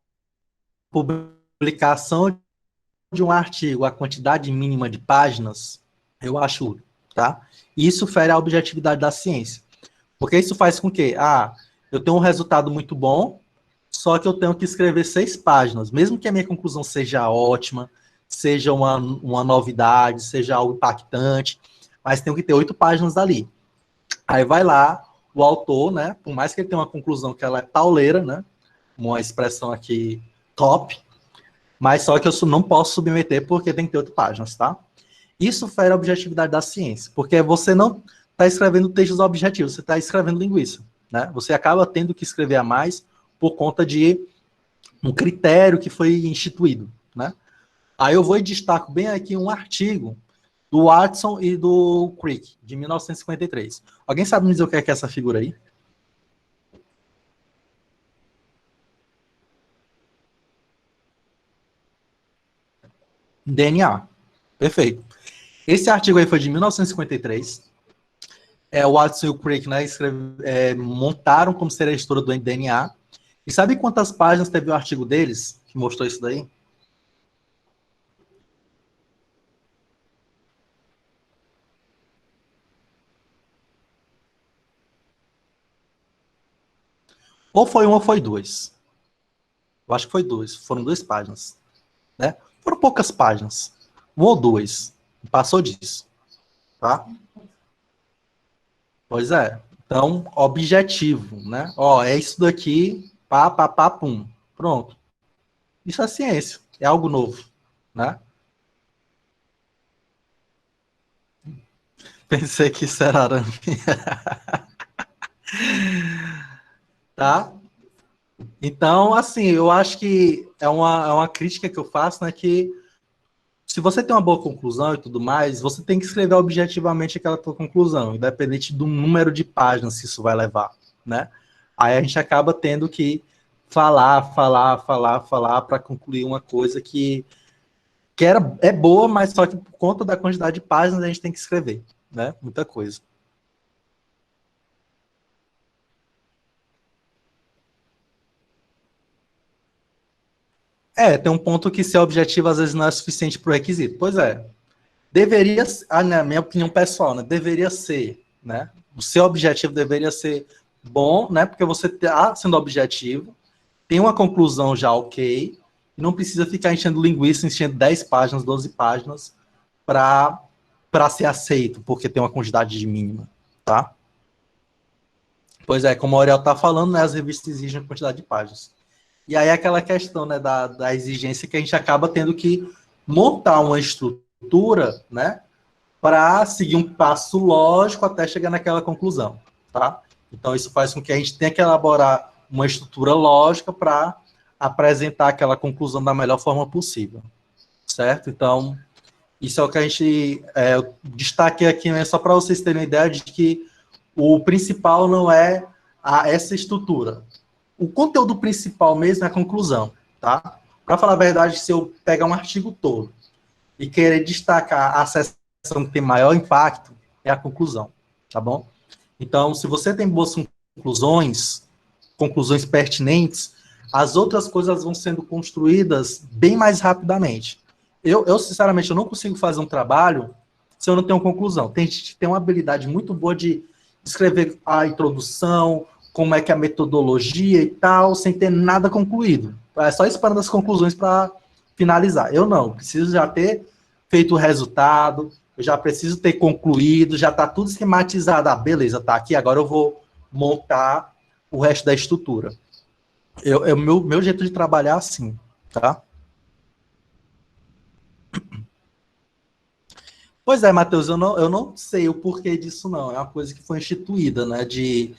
Speaker 1: publicação de um artigo à quantidade mínima de páginas, eu acho, tá? Isso fere a objetividade da ciência. Porque isso faz com que, eu tenho um resultado muito bom, só que eu tenho que escrever 6 páginas, mesmo que a minha conclusão seja ótima, seja uma novidade, seja algo impactante, mas tem que ter 8 páginas ali. Aí vai lá, o autor, né, por mais que ele tenha uma conclusão que ela é pauleira, né, uma expressão aqui top, mas só que eu não posso submeter porque tem que ter 8 páginas, tá? Isso fere a objetividade da ciência, porque você não está escrevendo textos objetivos, você está escrevendo linguiça, né? Você acaba tendo que escrever a mais por conta de um critério que foi instituído, né? Aí eu vou e destaco bem aqui um artigo do Watson e do Crick, de 1953. Alguém sabe me dizer o que é essa figura aí? DNA. Perfeito. Esse artigo aí foi de 1953. O Watson e o Crick, né, montaram como seria a história do DNA. E sabe quantas páginas teve o artigo deles que mostrou isso daí? Ou foi um ou foi dois. Eu acho que foi dois. Foram 2 páginas, né? Foram poucas páginas. Um ou dois. Passou disso, tá? Pois é. Então, objetivo, né? Ó, é isso daqui, pá, pá, pá, pum. Pronto. Isso é ciência. É algo novo, né? Pensei que isso era arame, tá? Então, assim, eu acho que é uma crítica que eu faço, né? Que se você tem uma boa conclusão e tudo mais, você tem que escrever objetivamente aquela tua conclusão, independente do número de páginas que isso vai levar, né? Aí a gente acaba tendo que falar para concluir uma coisa que é boa, mas só que por conta da quantidade de páginas a gente tem que escrever, né? Muita coisa. Tem um ponto que ser objetivo às vezes não é suficiente para o requisito. Pois é, deveria, na minha opinião pessoal, né, deveria ser, né? O seu objetivo deveria ser bom, né? Porque você está sendo objetivo, tem uma conclusão já ok, e não precisa ficar enchendo linguiça, enchendo 10 páginas, 12 páginas para ser aceito, porque tem uma quantidade de mínima, tá? Pois é, como a Aurel está falando, né, as revistas exigem uma quantidade de páginas. E aí aquela questão, né, da exigência que a gente acaba tendo que montar uma estrutura, né, para seguir um passo lógico até chegar naquela conclusão, tá? Então isso faz com que a gente tenha que elaborar uma estrutura lógica para apresentar aquela conclusão da melhor forma possível, certo? Então isso é o que a gente destaquei aqui, né, só para vocês terem uma ideia de que o principal não é essa estrutura. O conteúdo principal mesmo é a conclusão, tá? Para falar a verdade, se eu pegar um artigo todo e querer destacar a seção que tem maior impacto, é a conclusão, tá bom? Então, se você tem boas conclusões pertinentes, as outras coisas vão sendo construídas bem mais rapidamente. Sinceramente, eu não consigo fazer um trabalho se eu não tenho conclusão. Tem gente que tem uma habilidade muito boa de escrever a introdução, como é que é a metodologia e tal, sem ter nada concluído. É só esperando as conclusões para finalizar. Eu não, preciso já ter feito o resultado, eu já preciso ter concluído, já está tudo esquematizado. Beleza, tá aqui, agora eu vou montar o resto da estrutura. Meu jeito de trabalhar é assim, tá? Pois é, Matheus, eu não sei o porquê disso, não. É uma coisa que foi instituída, né? De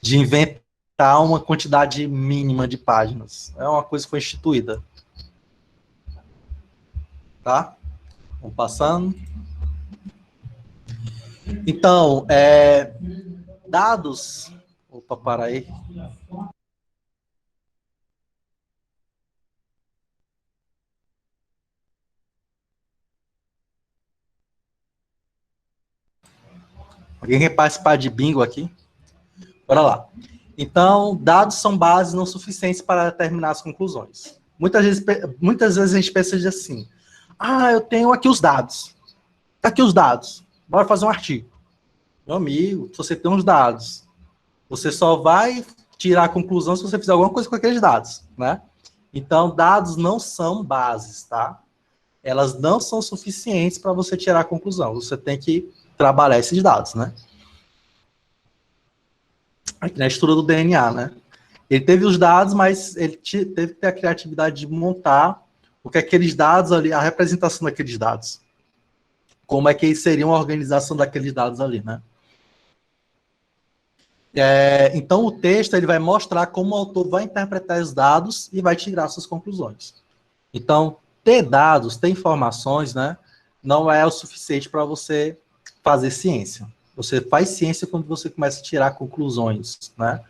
Speaker 1: inventar uma quantidade mínima de páginas. É uma coisa que foi instituída, tá? Vamos passando. Então, dados. Opa, para aí. Alguém quer participar de bingo aqui? Bora lá. Então, dados são bases não suficientes para determinar as conclusões. Muitas vezes a gente pensa assim, eu tenho aqui os dados. Tá aqui os dados. Bora fazer um artigo. Meu amigo, se você tem os dados, você só vai tirar a conclusão se você fizer alguma coisa com aqueles dados, né? Então, dados não são bases, tá? Elas não são suficientes para você tirar a conclusão. Você tem que trabalhar esses dados, né? Aqui na estrutura do DNA, né? Ele teve os dados, mas ele teve que ter a criatividade de montar o que aqueles dados ali, a representação daqueles dados. Como é que seria uma organização daqueles dados ali, né? Então, o texto ele vai mostrar como o autor vai interpretar os dados e vai tirar suas conclusões. Então, ter dados, ter informações, né, não é o suficiente para você fazer ciência. Você faz ciência quando você começa a tirar conclusões, né,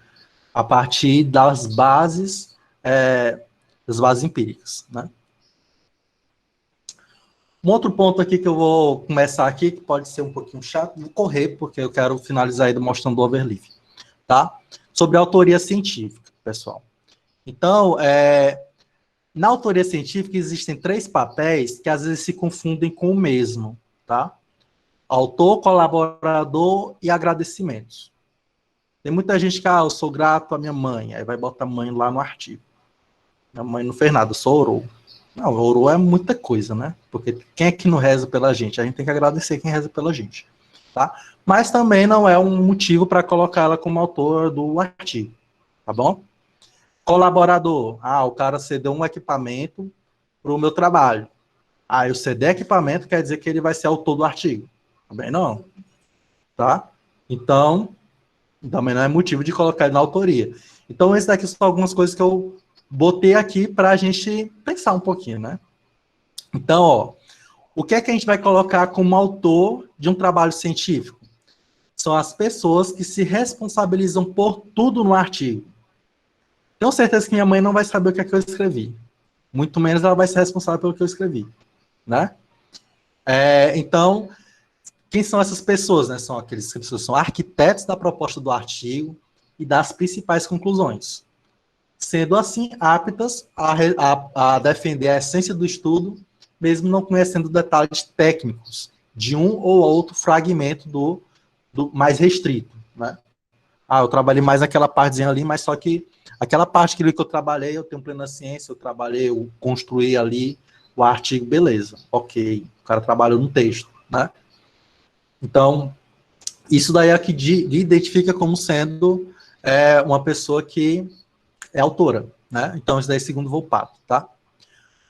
Speaker 1: a partir das bases empíricas, né. Um outro ponto aqui que eu vou começar aqui, que pode ser um pouquinho chato, vou correr, porque eu quero finalizar aí mostrando o overleaf, tá? Sobre a autoria científica, pessoal. Então, na autoria científica existem 3 papéis que às vezes se confundem com o mesmo, tá? Autor, colaborador e agradecimentos. Tem muita gente que, eu sou grato à minha mãe, aí vai botar mãe lá no artigo. Minha mãe não fez nada, só orou. Não, orou é muita coisa, né? Porque quem é que não reza pela gente? A gente tem que agradecer quem reza pela gente, tá? Mas também não é um motivo para colocar ela como autora do artigo, tá bom? Colaborador. O cara cedeu um equipamento para o meu trabalho. Eu ceder equipamento quer dizer que ele vai ser autor do artigo. Também não. Tá? Então, também não é motivo de colocar ele na autoria. Então, esse daqui são algumas coisas que eu botei aqui para a gente pensar um pouquinho, né? Então, o que é que a gente vai colocar como autor de um trabalho científico? São as pessoas que se responsabilizam por tudo no artigo. Tenho certeza que minha mãe não vai saber o que é que eu escrevi. Muito menos ela vai ser responsável pelo que eu escrevi, né? Então, quem são essas pessoas, né? São aqueles que são arquitetos da proposta do artigo e das principais conclusões. Sendo assim, aptas a defender a essência do estudo, mesmo não conhecendo detalhes técnicos de um ou outro fragmento do mais restrito, né? Eu trabalhei mais naquela partezinha ali, mas só que aquela parte que eu trabalhei, eu tenho plena ciência, eu construí ali o artigo, beleza, ok. O cara trabalhou no texto, né? Então, isso daí é que identifica como sendo uma pessoa que é autora, né? Então, isso daí é segundo Volpato, tá?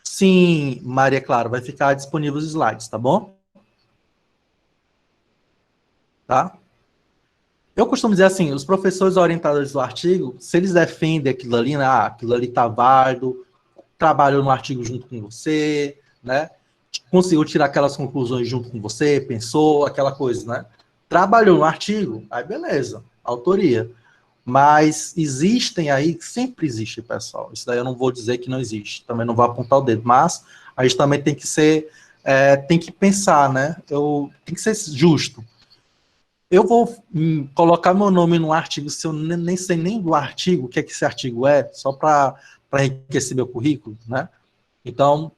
Speaker 1: Sim, Maria Clara, vai ficar disponível os slides, tá bom? Tá? Eu costumo dizer assim, os professores orientadores do artigo, se eles defendem aquilo ali, né, aquilo ali está válido, trabalhou no artigo junto com você, né, conseguiu tirar aquelas conclusões junto com você, pensou, aquela coisa, né, trabalhou no artigo, aí beleza, autoria. Mas existem aí, sempre existe, pessoal, isso daí eu não vou dizer que não existe, também não vou apontar o dedo, mas a gente também tem que ser, tem que pensar, né, tem que ser justo. Eu vou colocar meu nome no artigo, se eu nem sei nem do artigo, o que é que esse artigo é, só para enriquecer meu currículo, né? Então,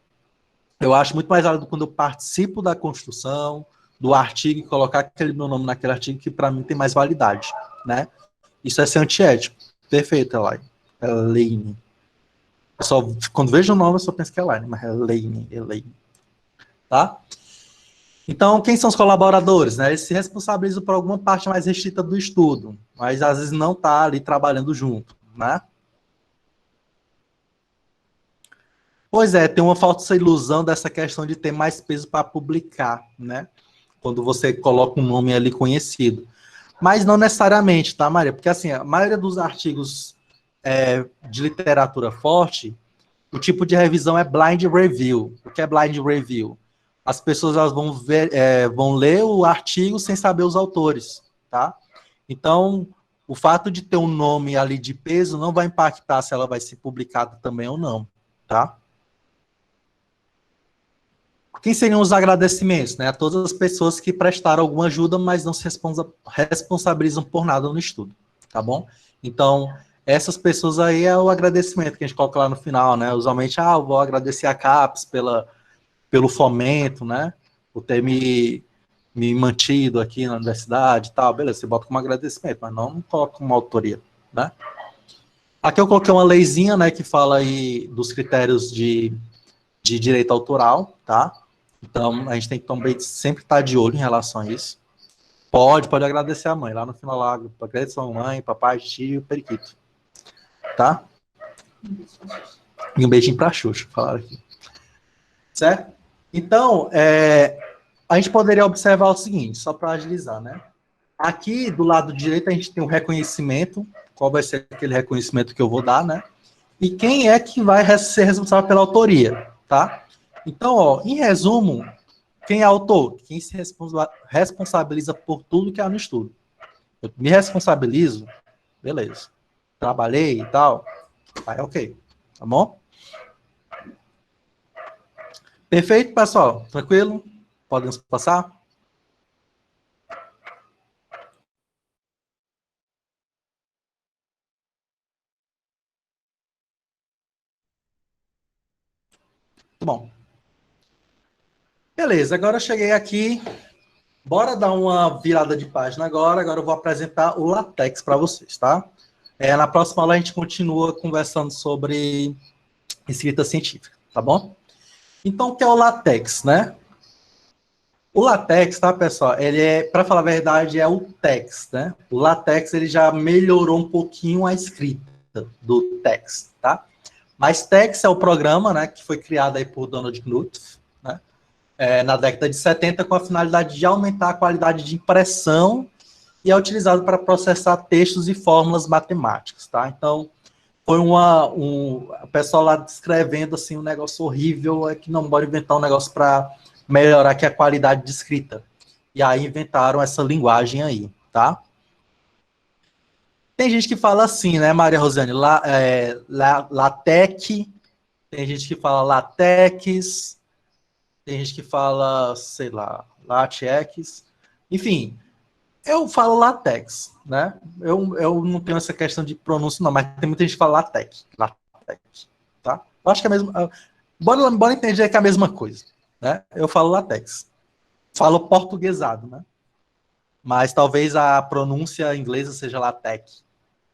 Speaker 1: eu acho muito mais válido quando eu participo da construção, do artigo, e colocar aquele meu nome naquele artigo, que para mim tem mais validade, né? Isso é ser antiético. Perfeito, Elaine. Quando vejo o nome, eu só penso que é Elaine, mas é Elaine. Tá? Então, quem são os colaboradores? Né? Eles se responsabilizam por alguma parte mais restrita do estudo, mas às vezes não está ali trabalhando junto, né? Pois é, tem uma falsa ilusão dessa questão de ter mais peso para publicar, né? Quando você coloca um nome ali conhecido. Mas não necessariamente, tá, Maria? Porque assim, a maioria dos artigos de literatura forte, o tipo de revisão é blind review. O que é blind review? As pessoas elas vão ler o artigo sem saber os autores, tá? Então, o fato de ter um nome ali de peso não vai impactar se ela vai ser publicada também ou não, tá? Quem seriam os agradecimentos? Né? A todas as pessoas que prestaram alguma ajuda, mas não se responsabilizam por nada no estudo, tá bom? Então, essas pessoas aí é o agradecimento que a gente coloca lá no final, né? Usualmente, eu vou agradecer a CAPES pelo fomento, né? Por ter me mantido aqui na universidade e tal. Beleza, você bota como agradecimento, mas não coloca como autoria, né? Aqui eu coloquei uma leizinha, né, que fala aí dos critérios de direito autoral, tá? Então, a gente tem que também sempre estar de olho em relação a isso. Pode agradecer a mãe. Lá no final, lá, agradecer a mãe, papai, tio, periquito. Tá? E um beijinho pra Xuxa, falaram aqui. Certo? Então, a gente poderia observar o seguinte, só para agilizar, né? Aqui, do lado direito, a gente tem um reconhecimento. Qual vai ser aquele reconhecimento que eu vou dar, né? E quem é que vai ser responsável pela autoria, tá? Então, ó, em resumo, quem é autor? Quem se responsabiliza por tudo que há no estudo. Eu me responsabilizo, beleza. Trabalhei e tal, aí ok. Tá bom? Perfeito, pessoal? Tranquilo? Podemos passar? Muito bom. Beleza, agora eu cheguei aqui. Bora dar uma virada de página agora. Agora eu vou apresentar o LaTeX para vocês, tá? Na próxima aula a gente continua conversando sobre escrita científica, tá bom? Então, o que é o LaTeX, né? O LaTeX, tá, pessoal? Ele para falar a verdade, é o TeX, né? O LaTeX, ele já melhorou um pouquinho a escrita do TeX, tá? Mas TeX é o programa, né, que foi criado aí por Donald Knuth, né? Na década de 70, com a finalidade de aumentar a qualidade de impressão e é utilizado para processar textos e fórmulas matemáticas, tá? Então, foi o pessoal lá descrevendo assim um negócio horrível, é que não pode inventar um negócio para melhorar aqui a qualidade de escrita. E aí inventaram essa linguagem aí, tá? Tem gente que fala assim, né, Maria Rosane? LaTeX, tem gente que fala LaTeX, tem gente que fala, sei lá, LaTeX. Enfim, eu falo LaTeX, né? Eu não tenho essa questão de pronúncia, não, mas tem muita gente que fala LaTeX, tá? Eu acho que é a mesma. Bora entender que é a mesma coisa, né? Eu falo LaTeX. Falo portuguesado, né? Mas talvez a pronúncia inglesa seja LaTeX,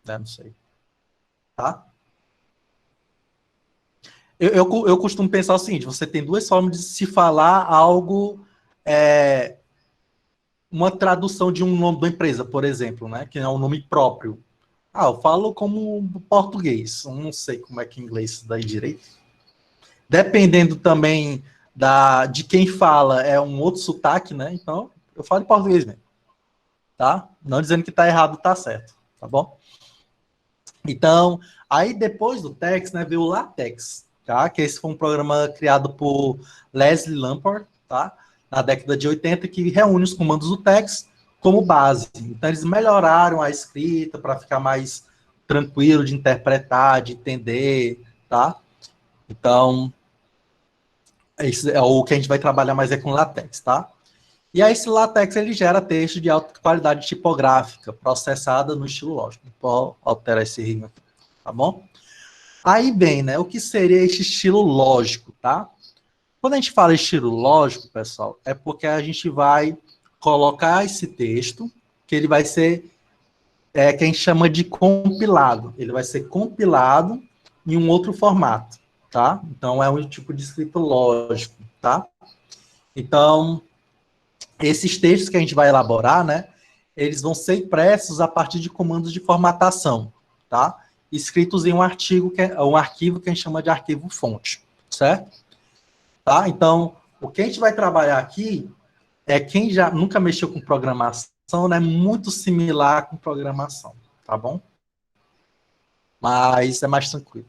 Speaker 1: né? Não sei, tá? Eu costumo pensar o seguinte: você tem duas formas de se falar algo. Uma tradução de um nome da empresa, por exemplo, né? Que é um nome próprio. Eu falo como português. Eu não sei como é que em inglês isso daí direito. Dependendo também de quem fala, é um outro sotaque, né? Então, eu falo em português mesmo. Tá? Não dizendo que tá errado, tá certo. Tá bom? Então, aí depois do TeX, né, veio o LaTeX, tá? Que esse foi um programa criado por Leslie Lamport, tá? Na década de 80, que reúne os comandos do TeX como base. Então, eles melhoraram a escrita para ficar mais tranquilo de interpretar, de entender, tá? Então, esse é o que a gente vai trabalhar mais com LaTeX, tá? E aí, esse LaTeX, ele gera texto de alta qualidade tipográfica, processada no estilo lógico. Vou alterar esse rima aqui, tá bom? Aí bem, né, o que seria esse estilo lógico, tá? Quando a gente fala estilo lógico, pessoal, é porque a gente vai colocar esse texto, que ele vai ser, que a gente chama de compilado. Ele vai ser compilado em um outro formato, tá? Então, é um tipo de escrito lógico, tá? Então, esses textos que a gente vai elaborar, né, eles vão ser impressos a partir de comandos de formatação, tá? Escritos em um arquivo que a gente chama de arquivo fonte, certo? Tá? Então, o que a gente vai trabalhar aqui é quem já nunca mexeu com programação, né, muito similar com programação, tá bom? Mas é mais tranquilo.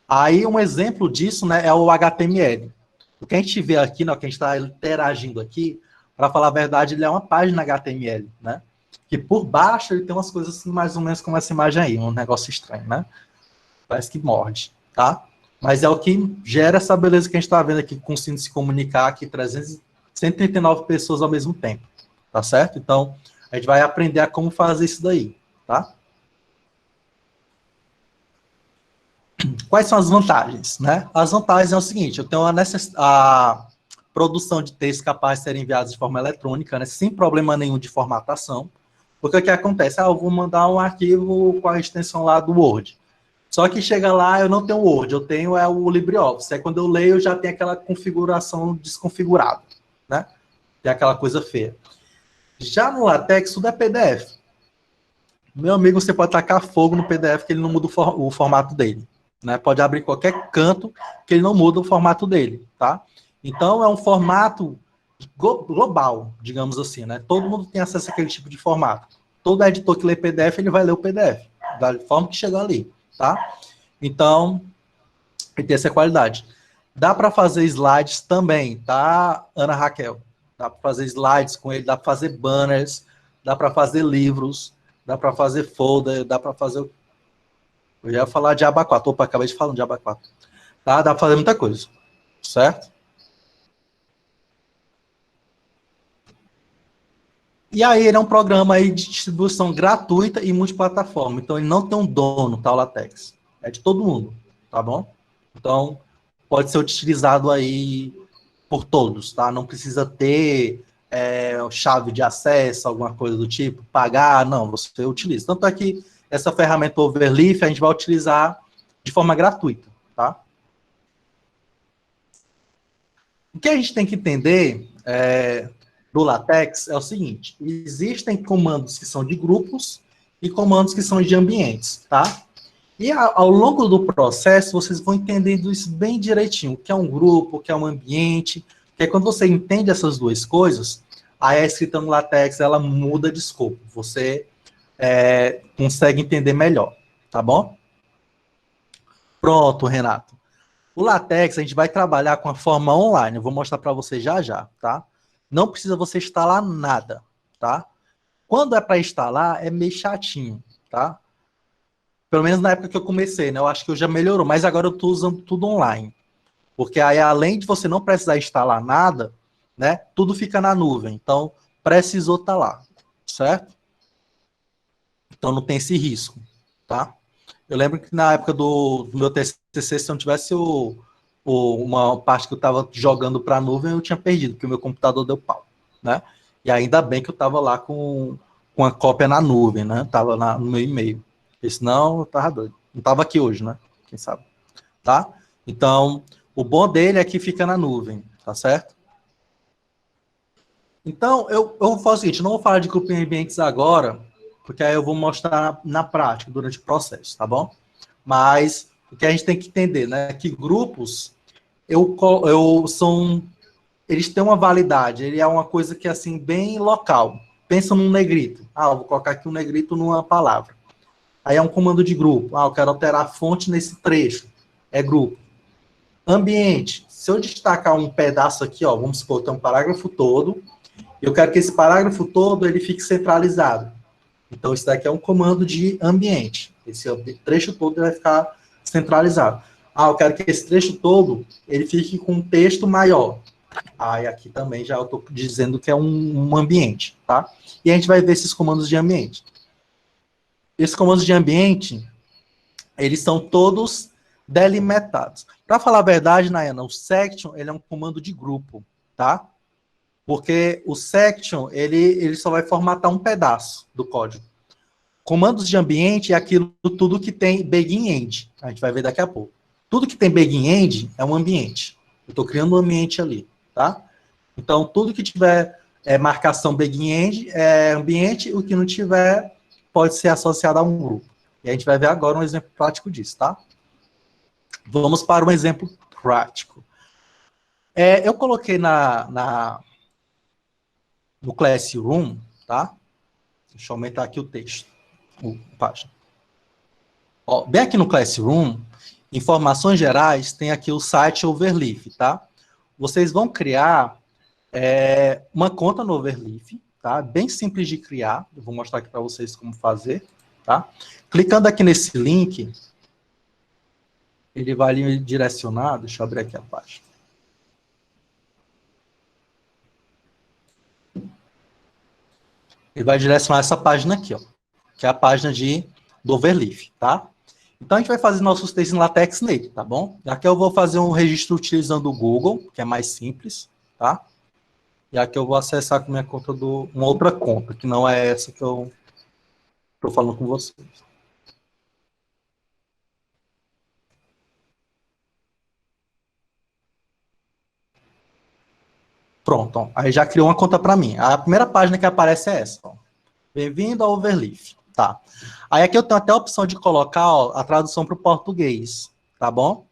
Speaker 1: Aí um exemplo disso, né, é o HTML. O que a gente vê aqui, né, o que a gente está interagindo aqui, para falar a verdade, ele é uma página HTML, né? Que por baixo ele tem umas coisas assim, mais ou menos como essa imagem aí, um negócio estranho, né? Parece que morde, tá? Mas é o que gera essa beleza que a gente está vendo aqui, conseguindo se comunicar aqui 139 pessoas ao mesmo tempo, tá certo? Então, a gente vai aprender a como fazer isso daí, tá? Quais são as vantagens, né? As vantagens é o seguinte, eu tenho a produção de textos capazes de serem enviados de forma eletrônica, né, sem problema nenhum de formatação, porque o que acontece? Eu vou mandar um arquivo com a extensão lá do Word. Só que chega lá, eu não tenho o Word, eu tenho o LibreOffice. Aí quando eu leio, já tem aquela configuração desconfigurada, né? Tem aquela coisa feia. Já no LaTeX, tudo é PDF. Meu amigo, você pode tacar fogo no PDF que ele não muda o formato dele. Né? Pode abrir qualquer canto que ele não muda o formato dele, tá? Então, é um formato global, digamos assim, né? Todo mundo tem acesso àquele tipo de formato. Todo editor que lê PDF, ele vai ler o PDF, da forma que chegou ali, tá? Então, ele tem essa qualidade. Dá para fazer slides também, tá, Ana Raquel? Dá para fazer slides com ele, dá para fazer banners, dá para fazer livros, dá para fazer folder, dá para fazer... Eu ia falar de aba 4. Opa, acabei de falar de aba 4. Tá? Dá para fazer muita coisa, certo? E aí, ele é um programa aí de distribuição gratuita e multiplataforma. Então, ele não tem um dono, tá, o LaTeX. É de todo mundo, tá bom? Então, pode ser utilizado aí por todos, tá? Não precisa ter chave de acesso, alguma coisa do tipo, pagar, não, você utiliza. Tanto é que essa ferramenta Overleaf a gente vai utilizar de forma gratuita, tá? O que a gente tem que entender do LaTeX é o seguinte, existem comandos que são de grupos e comandos que são de ambientes, tá? E ao longo do processo, vocês vão entendendo isso bem direitinho, o que é um grupo, o que é um ambiente, porque quando você entende essas duas coisas, aí a escrita no LaTeX, ela muda de escopo, você consegue entender melhor, tá bom? Pronto, Renato. O LaTeX, a gente vai trabalhar com a forma online. Eu vou mostrar para você já já, tá? Não precisa você instalar nada, tá? Quando é para instalar, é meio chatinho, tá? Pelo menos na época que eu comecei, né? Eu acho que eu já melhorou, mas agora eu estou usando tudo online. Porque aí, além de você não precisar instalar nada, né? Tudo fica na nuvem. Então, precisou estar lá, certo? Então, não tem esse risco, tá? Eu lembro que na época do meu TCC, se eu não tivesse uma parte que eu estava jogando para a nuvem, eu tinha perdido, porque o meu computador deu pau, né? E ainda bem que eu estava lá com a cópia na nuvem, né? Estava no meu e-mail. Porque senão eu estava doido. Não estava aqui hoje, né? Quem sabe, tá? Então, o bom dele é que fica na nuvem, tá certo? Então, eu vou fazer o seguinte, não vou falar de grupo em ambientes agora, porque aí eu vou mostrar na prática, durante o processo, tá bom? Mas o que a gente tem que entender, né, que grupos, eles têm uma validade, ele é uma coisa que, assim, bem local. Pensa num negrito. Eu vou colocar aqui um negrito numa palavra. Aí é um comando de grupo. Eu quero alterar a fonte nesse trecho. É grupo. Ambiente. Se eu destacar um pedaço aqui, ó, vamos supor, tem um parágrafo todo, eu quero que esse parágrafo todo ele fique centralizado. Então, isso daqui é um comando de ambiente. Esse trecho todo vai ficar centralizado. Eu quero que esse trecho todo ele fique com um texto maior. E aqui também já eu estou dizendo que é um ambiente, tá? E a gente vai ver esses comandos de ambiente. Esses comandos de ambiente, eles são todos delimitados. Para falar a verdade, Nayana, o section ele é um comando de grupo, tá? Porque o section, ele só vai formatar um pedaço do código. Comandos de ambiente é aquilo tudo que tem begin end. A gente vai ver daqui a pouco. Tudo que tem begin end é um ambiente. Eu estou criando um ambiente ali, tá? Então, tudo que tiver marcação begin end é ambiente, o que não tiver pode ser associado a um grupo. E a gente vai ver agora um exemplo prático disso, tá? Vamos para um exemplo prático. Eu coloquei no Classroom, tá? Deixa eu aumentar aqui o texto, página. Bem aqui no Classroom, informações gerais, tem aqui o site Overleaf, tá? Vocês vão criar uma conta no Overleaf, tá? Bem simples de criar, eu vou mostrar aqui para vocês como fazer, tá? Clicando aqui nesse link, ele vai lhe direcionar, deixa eu abrir aqui a página. Ele vai direcionar essa página aqui, ó, que é a página do Overleaf, tá? Então, a gente vai fazer nossos textos em LaTeX nele, tá bom? Aqui eu vou fazer um registro utilizando o Google, que é mais simples, tá? E aqui eu vou acessar com minha conta uma outra conta, que não é essa que eu estou falando com vocês. Pronto, ó. Aí já criou uma conta para mim. A primeira página que aparece é essa, ó. Bem-vindo ao Overleaf, tá? Aí aqui eu tenho até a opção de colocar, ó, a tradução para o português, tá bom?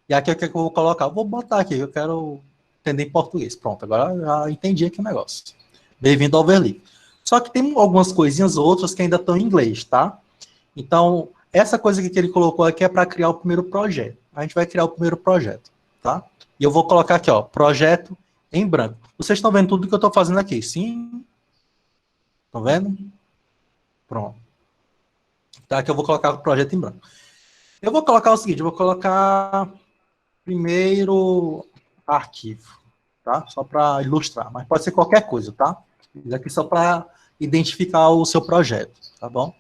Speaker 1: E aqui o que eu vou colocar? Eu vou botar aqui, eu quero entender em português. Pronto, agora eu já entendi aqui o negócio. Bem-vindo ao Overleaf. Só que tem algumas coisinhas outras que ainda estão em inglês, tá? Então, essa coisa que ele colocou aqui é para criar o primeiro projeto. A gente vai criar o primeiro projeto, tá? E eu vou colocar aqui, ó, projeto em branco. Vocês estão vendo tudo que eu estou fazendo aqui? Sim? Estão vendo? Pronto. Tá, aqui eu vou colocar o projeto em branco. Eu vou colocar o seguinte, eu vou colocar primeiro arquivo, tá? Só para ilustrar, mas pode ser qualquer coisa, tá? Isso aqui só para identificar o seu projeto, tá bom?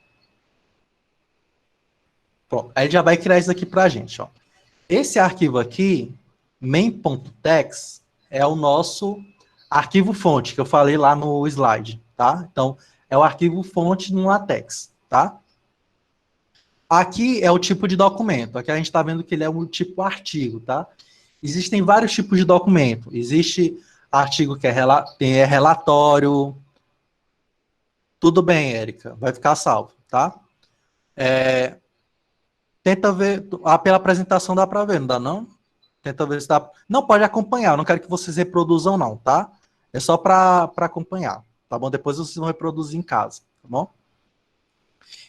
Speaker 1: Pronto, aí ele já vai criar isso aqui para a gente, ó. Esse arquivo aqui, main.txt, é o nosso arquivo fonte, que eu falei lá no slide, tá? Então, é o arquivo fonte no LaTeX, tá? Aqui é o tipo de documento. Aqui a gente está vendo que ele é um tipo artigo, tá? Existem vários tipos de documento. Existe artigo que é relatório. Tudo bem, Érica, vai ficar salvo, tá? Tenta ver. Pela apresentação dá para ver, não dá não? Tenta ver se dá. Não pode acompanhar, eu não quero que vocês reproduzam, não, tá? É só para acompanhar, tá bom? Depois vocês vão reproduzir em casa, tá bom?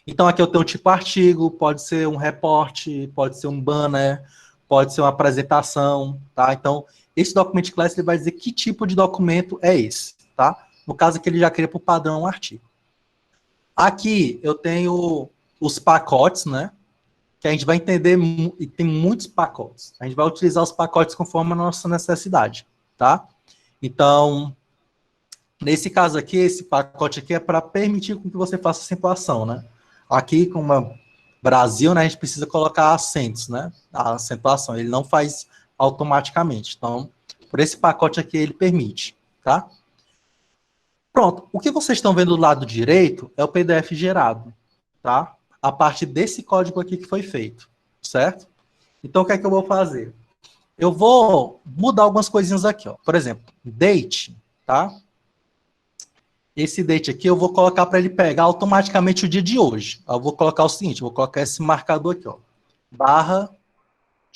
Speaker 1: Então, aqui eu tenho um tipo artigo, pode ser um reporte, pode ser um banner, pode ser uma apresentação, tá? Então, esse document class ele vai dizer que tipo de documento é esse, tá? No caso aqui, ele já cria por padrão um artigo. Aqui eu tenho os pacotes, né? Que a gente vai entender, e tem muitos pacotes. A gente vai utilizar os pacotes conforme a nossa necessidade, tá? Então, nesse caso aqui, esse pacote aqui é para permitir com que você faça acentuação, né? Aqui, como Brasil, né, a gente precisa colocar acentos, né? A acentuação, ele não faz automaticamente. Então, por esse pacote aqui, ele permite, tá? Pronto, o que vocês estão vendo do lado direito é o PDF gerado, tá? A partir desse código aqui que foi feito, certo? Então, o que é que eu vou fazer? Eu vou mudar algumas coisinhas aqui, ó. Por exemplo, date, tá? Esse date aqui eu vou colocar para ele pegar automaticamente o dia de hoje. Eu vou colocar o seguinte, eu vou colocar esse marcador aqui, ó, barra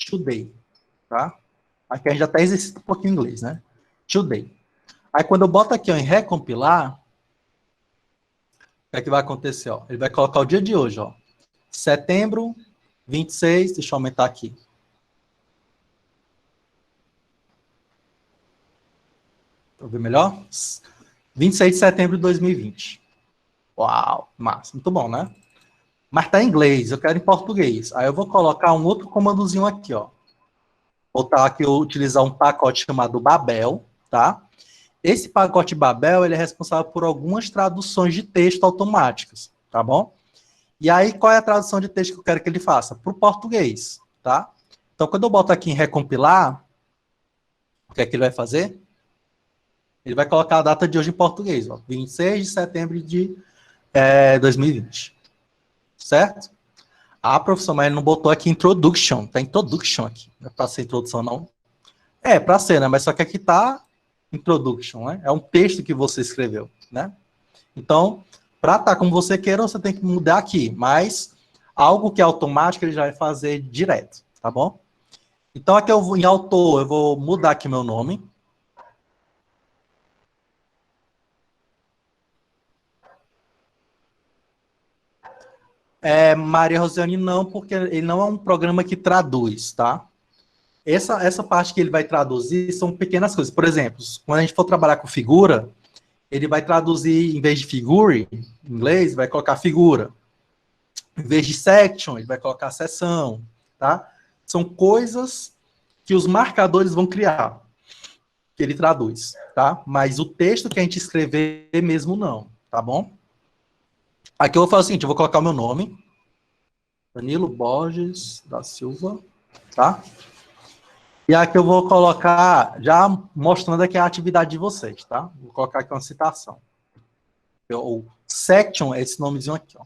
Speaker 1: today, tá? Aqui a gente já até exercita um pouquinho inglês, né? Today. Aí quando eu boto aqui ó, em recompilar, o que é que vai acontecer? Ó? Ele vai colocar o dia de hoje, ó. Setembro 26, deixa eu aumentar aqui. Para ver melhor? 26 de setembro de 2020. Uau, massa. Muito bom, né? Mas tá em inglês, eu quero em português. Aí eu vou colocar um outro comandozinho aqui, ó. Vou aqui utilizar um pacote chamado Babel, tá? Esse pacote Babel, ele é responsável por algumas traduções de texto automáticas, tá bom? E aí, qual é a tradução de texto que eu quero que ele faça? Para o português, tá? Então, quando eu boto aqui em recompilar, o que é que ele vai fazer? Ele vai colocar a data de hoje em português, ó, 26 de setembro de 2020. Certo? Ah, professor, mas ele não botou aqui introduction. Tá introduction aqui. Não é para ser introdução, não? É, para ser, né? Mas só que aqui tá introduction, né? É um texto que você escreveu, né? Então, para estar como você queira, você tem que mudar aqui. Mas algo que é automático, ele já vai fazer direto, tá bom? Então, aqui eu vou, em autor, eu vou mudar aqui meu nome. Maria Rosiane não, porque ele não é um programa que traduz, tá? Essa parte que ele vai traduzir são pequenas coisas. Por exemplo, quando a gente for trabalhar com figura, ele vai traduzir, em vez de figure, em inglês, vai colocar figura. Em vez de section, ele vai colocar seção, tá? são coisas que os marcadores vão criar, que ele traduz, tá? Mas o texto que a gente escrever mesmo não, tá bom? Aqui eu vou fazer o seguinte, eu vou colocar o meu nome, Danilo Borges da Silva, tá? E aqui eu vou colocar, já mostrando aqui a atividade de vocês, tá? Vou colocar aqui uma citação. O section é esse nomezinho aqui, ó.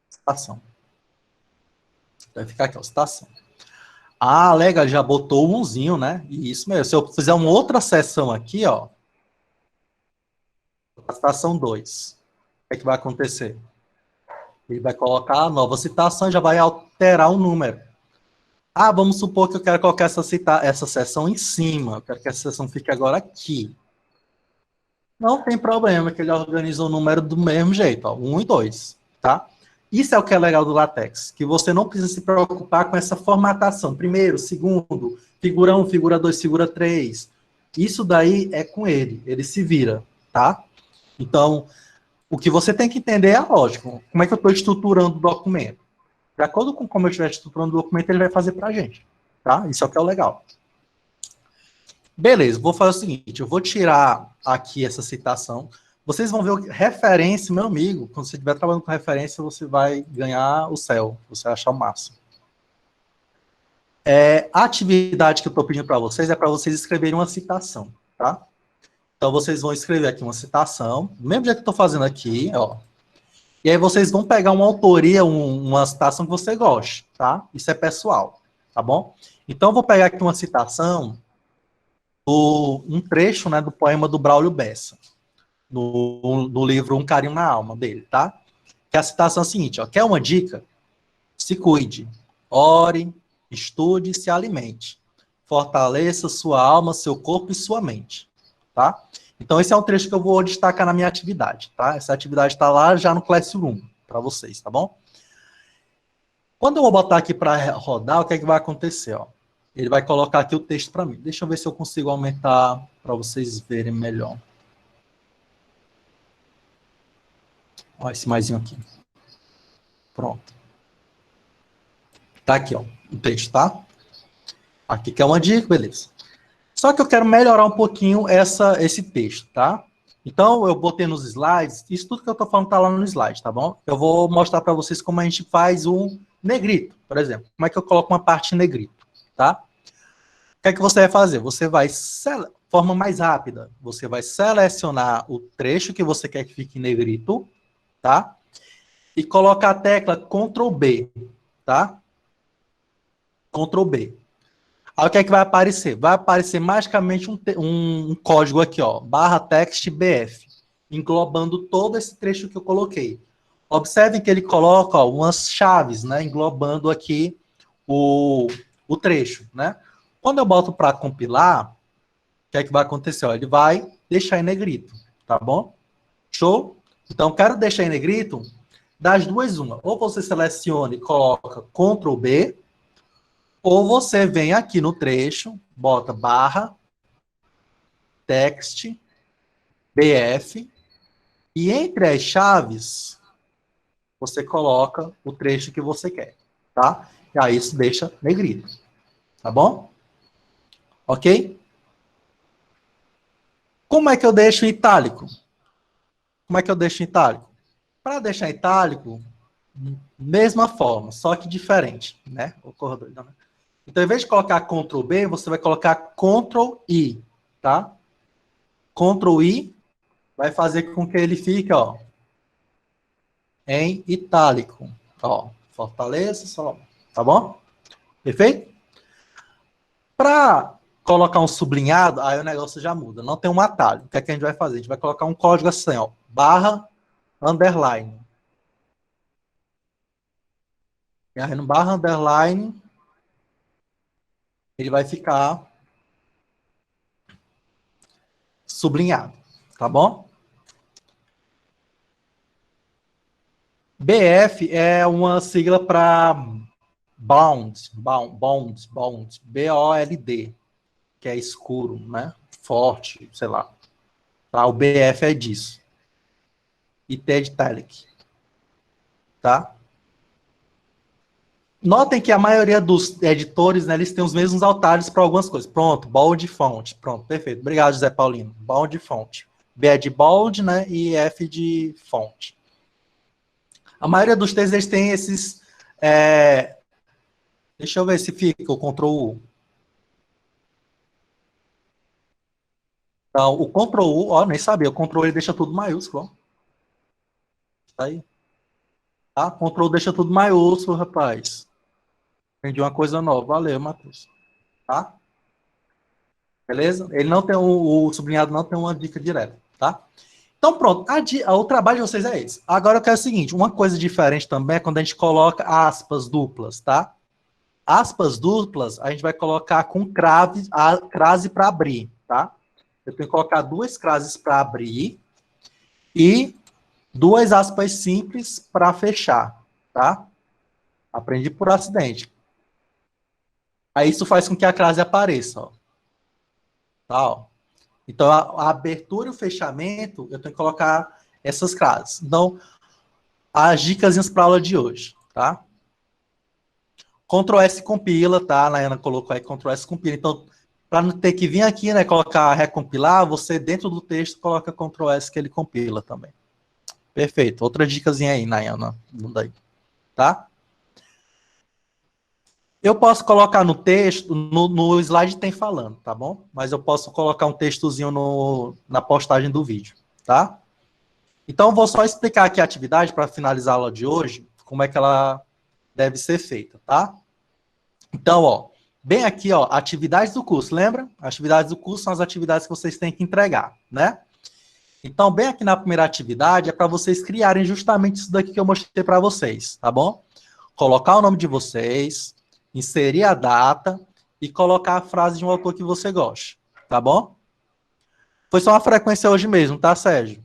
Speaker 1: Citação. Vai ficar aqui, ó, citação. Ah, legal, já botou o umzinho, né? Isso mesmo. Se eu fizer uma outra seção aqui, ó, citação 2, o que vai acontecer? Ele vai colocar a nova citação e já vai alterar o número. Ah, vamos supor que eu quero colocar essa seção em cima. Eu quero que essa seção fique agora aqui. Não tem problema, que ele organiza o número do mesmo jeito, ó, 1 e 2, tá? Isso é o que é legal do LaTeX, que você não precisa se preocupar com essa formatação. Primeiro, segundo, figura 1, figura 2, figura 3. Isso daí é com ele se vira, tá? Então, o que você tem que entender é a lógica. Como é que eu estou estruturando o documento? De acordo com como eu estiver estruturando o documento, ele vai fazer para a gente, tá? Isso é o que é o legal. Beleza, vou fazer o seguinte, eu vou tirar aqui essa citação. Vocês vão ver referência, meu amigo. Quando você estiver trabalhando com referência, você vai ganhar o céu. Você vai achar o máximo. A atividade que eu estou pedindo para vocês é para vocês escreverem uma citação, tá? Então, vocês vão escrever aqui uma citação, do mesmo jeito que eu estou fazendo aqui, ó. E aí vocês vão pegar uma autoria, uma citação que você goste, tá? Isso é pessoal, tá bom? Então, eu vou pegar aqui uma citação, um trecho, né, do poema do Braulio Bessa, no livro Um Carinho na Alma dele, tá? Que a citação é a seguinte, ó, quer uma dica? Se cuide, ore, estude e se alimente. Fortaleça sua alma, seu corpo e sua mente, tá? Então, esse é um trecho que eu vou destacar na minha atividade, tá? Essa atividade está lá já no Classroom, para vocês, tá bom? Quando eu vou botar aqui para rodar, o que é que vai acontecer, ó? Ele vai colocar aqui o texto para mim. Deixa eu ver se eu consigo aumentar para vocês verem melhor. Ó, esse maisinho aqui. Pronto. Tá aqui, ó, o texto, tá? Aqui que é uma dica, beleza. Só que eu quero melhorar um pouquinho esse texto, tá? Então, eu botei nos slides, isso tudo que eu tô falando tá lá no slide, tá bom? Eu vou mostrar para vocês como a gente faz um negrito, por exemplo. Como é que eu coloco uma parte em negrito, tá? O que é que você vai fazer? Você vai, forma mais rápida, você vai selecionar o trecho que você quer que fique em negrito, tá? E coloca a tecla Ctrl B, tá? Ctrl B. Aí o que é que vai aparecer? Vai aparecer magicamente um código aqui, ó, /text_bf, englobando todo esse trecho que eu coloquei. Observem que ele coloca, ó, umas chaves, né, englobando aqui o trecho, né? Quando eu boto para compilar, o que é que vai acontecer? Ó, ele vai deixar em negrito, tá bom? Show? Então, quero deixar em negrito, das duas, uma. Ou você seleciona e coloca Ctrl B, ou você vem aqui no trecho, bota /text bf, e entre as chaves, você coloca o trecho que você quer, tá? E aí isso deixa negrito, tá bom? Ok? Como é que eu deixo em itálico? Como é que eu deixo em itálico? Para deixar em itálico, mesma forma, só que diferente, né? O corredor, né? Então, em vez de colocar Ctrl B, você vai colocar Ctrl I, tá? Ctrl I vai fazer com que ele fique, ó, em itálico. Ó, Fortaleza, só, tá bom? Perfeito? Para colocar um sublinhado, aí o negócio já muda. Não tem um atalho. O que é que a gente vai fazer? A gente vai colocar um código assim, ó, /underline. E aí no /underline, ele vai ficar sublinhado, tá bom? BF é uma sigla para bold, B-O-L-D, que é escuro, né? Forte, sei lá. Tá? O BF é disso. Italic, tá? Notem que a maioria dos editores, né, eles têm os mesmos atalhos para algumas coisas. Pronto, bold font. Pronto, perfeito. Obrigado, José Paulino. Bold font. B é de bold, né, e F de font. A maioria dos textos, eles têm esses... Deixa eu ver se fica o Ctrl U. Então, o Ctrl U, ó, nem sabia, o Ctrl ele deixa tudo maiúsculo, ó. Tá aí. Tá? Ctrl deixa tudo maiúsculo, rapaz. Aprendi uma coisa nova. Valeu, Matheus. Tá? Beleza? Ele não tem, o sublinhado não tem uma dica direta, tá? Então, pronto. O trabalho de vocês é esse. Agora eu quero o seguinte, uma coisa diferente também é quando a gente coloca aspas duplas, tá? Aspas duplas, a gente vai colocar com crase para abrir, tá? Eu tenho que colocar duas crases para abrir e duas aspas simples para fechar, tá? Aprendi por acidente. Aí isso faz com que a crase apareça, ó. Tá, ó. Então, a abertura e o fechamento, eu tenho que colocar essas crases. Então, as dicas para a aula de hoje, tá? Ctrl S compila, tá? A Nayana colocou aí Ctrl S compila. Então, para não ter que vir aqui, né, colocar recompilar, você dentro do texto coloca Ctrl S que ele compila também. Perfeito. Outra dicasinha aí, Nayana. Daí, tá? Eu posso colocar no texto, no slide tem falando, tá bom? Mas eu posso colocar um textozinho na postagem do vídeo, tá? Então, eu vou só explicar aqui a atividade para finalizar a aula de hoje, como é que ela deve ser feita, tá? Então, ó, bem aqui, ó, atividades do curso, lembra? Atividades do curso são as atividades que vocês têm que entregar, né? Então, bem aqui na primeira atividade é para vocês criarem justamente isso daqui que eu mostrei para vocês, tá bom? Colocar o nome de vocês, inserir a data e colocar a frase de um autor que você goste, tá bom? Foi só uma frequência hoje mesmo, tá, Sérgio?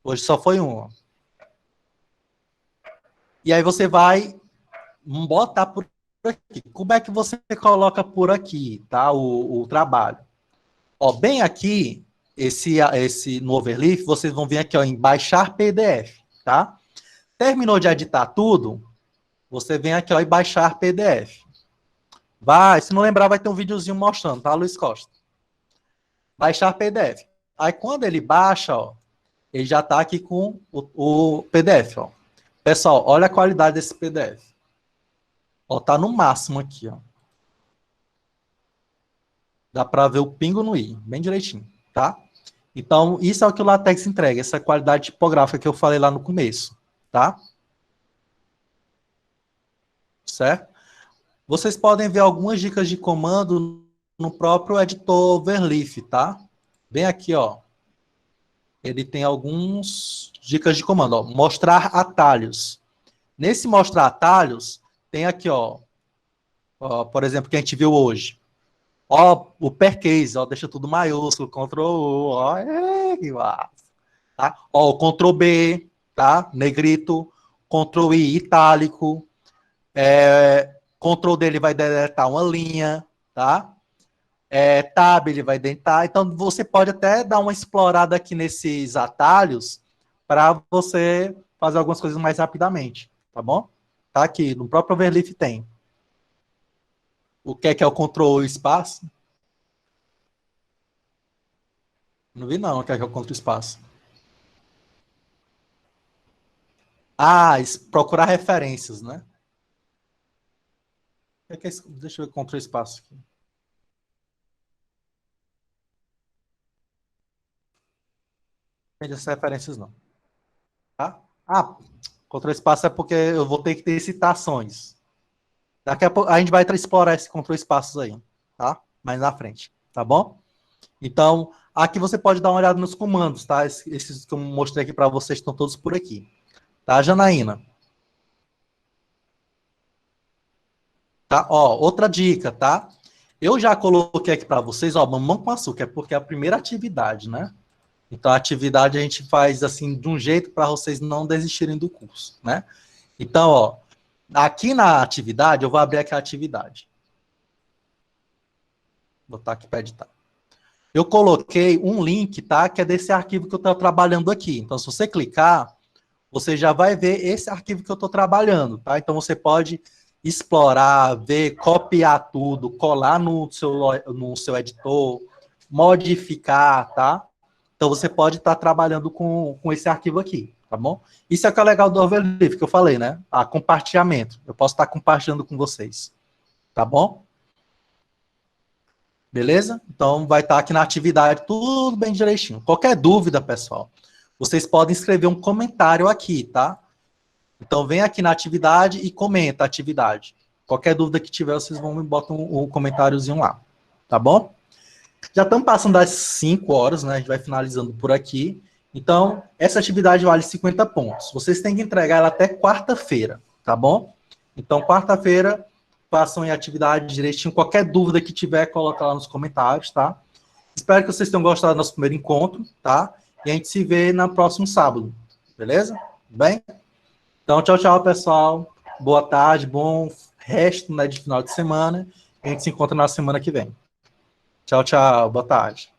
Speaker 1: Hoje só foi uma. E aí você vai botar por aqui. Como é que você coloca por aqui, tá? O trabalho. Ó, bem aqui, no Overleaf, vocês vão vir aqui, ó, em baixar PDF, tá? Terminou de editar tudo, você vem aqui, ó, e baixar PDF. Vai, se não lembrar, vai ter um videozinho mostrando, tá, Luiz Costa? Baixar PDF. Aí, quando ele baixa, ó, ele já tá aqui com o PDF, ó. Pessoal, olha a qualidade desse PDF. Ó, tá no máximo aqui, ó. Dá para ver o pingo no i, bem direitinho, tá? Então, isso é o que o LaTeX entrega, essa qualidade tipográfica que eu falei lá no começo, tá? Certo? Vocês podem ver algumas dicas de comando no próprio editor Overleaf, tá? Bem aqui, ó. Ele tem algumas dicas de comando, ó. Mostrar atalhos. Nesse mostrar atalhos, tem aqui, ó, por exemplo, que a gente viu hoje. Ó, o percase, ó, deixa tudo maiúsculo, Ctrl U, ó, que massa. Tá? Ó, o Ctrl B, tá? Negrito, Ctrl I, itálico, Ctrl D ele vai deletar uma linha, tá? Tab ele vai dentar. Então, você pode até dar uma explorada aqui nesses atalhos para você fazer algumas coisas mais rapidamente, tá bom? Tá aqui, no próprio Overleaf tem. O que é o Ctrl espaço? Não vi não, o que é o Ctrl espaço. Ah, procurar referências, né? Deixa eu ver Ctrl espaço aqui. Não tem essas referências não. Tá? Ah, Ctrl espaço é porque eu vou ter que ter citações. Daqui a pouco a gente vai explorar esse Ctrl espaços aí, tá? Mais na frente, tá bom? Então, aqui você pode dar uma olhada nos comandos, tá? Esses que eu mostrei aqui para vocês estão todos por aqui. Tá, Janaína? Tá? Ó, outra dica, tá? Eu já coloquei aqui para vocês, ó, mamão com açúcar, é porque é a primeira atividade, né? Então, a atividade a gente faz assim, de um jeito para vocês não desistirem do curso, né? Então, ó, aqui na atividade, eu vou abrir aqui a atividade. Vou botar aqui para editar. Eu coloquei um link, tá? Que é desse arquivo que eu estou trabalhando aqui. Então, se você clicar, você já vai ver esse arquivo que eu estou trabalhando, tá? Então, você pode explorar, ver, copiar tudo, colar no seu editor, modificar, tá? Então, você pode estar trabalhando com esse arquivo aqui, tá bom? Isso é o que é legal do Overleaf, que eu falei, né? Compartilhamento. Eu posso estar compartilhando com vocês, tá bom? Beleza? Então, vai estar aqui na atividade tudo bem direitinho. Qualquer dúvida, pessoal, vocês podem escrever um comentário aqui, tá? Então, vem aqui na atividade e comenta a atividade. Qualquer dúvida que tiver, vocês vão me botar um comentáriozinho lá, tá bom? Já estamos passando das 5 horas, né? A gente vai finalizando por aqui. Então, essa atividade vale 50 pontos. Vocês têm que entregar ela até quarta-feira, tá bom? Então, quarta-feira, façam a atividade direitinho. Qualquer dúvida que tiver, coloca lá nos comentários, tá? Espero que vocês tenham gostado do nosso primeiro encontro, tá? E a gente se vê no próximo sábado, beleza? Bem? Então, tchau, tchau, pessoal. Boa tarde, bom resto, né, de final de semana. A gente se encontra na semana que vem. Tchau, tchau. Boa tarde.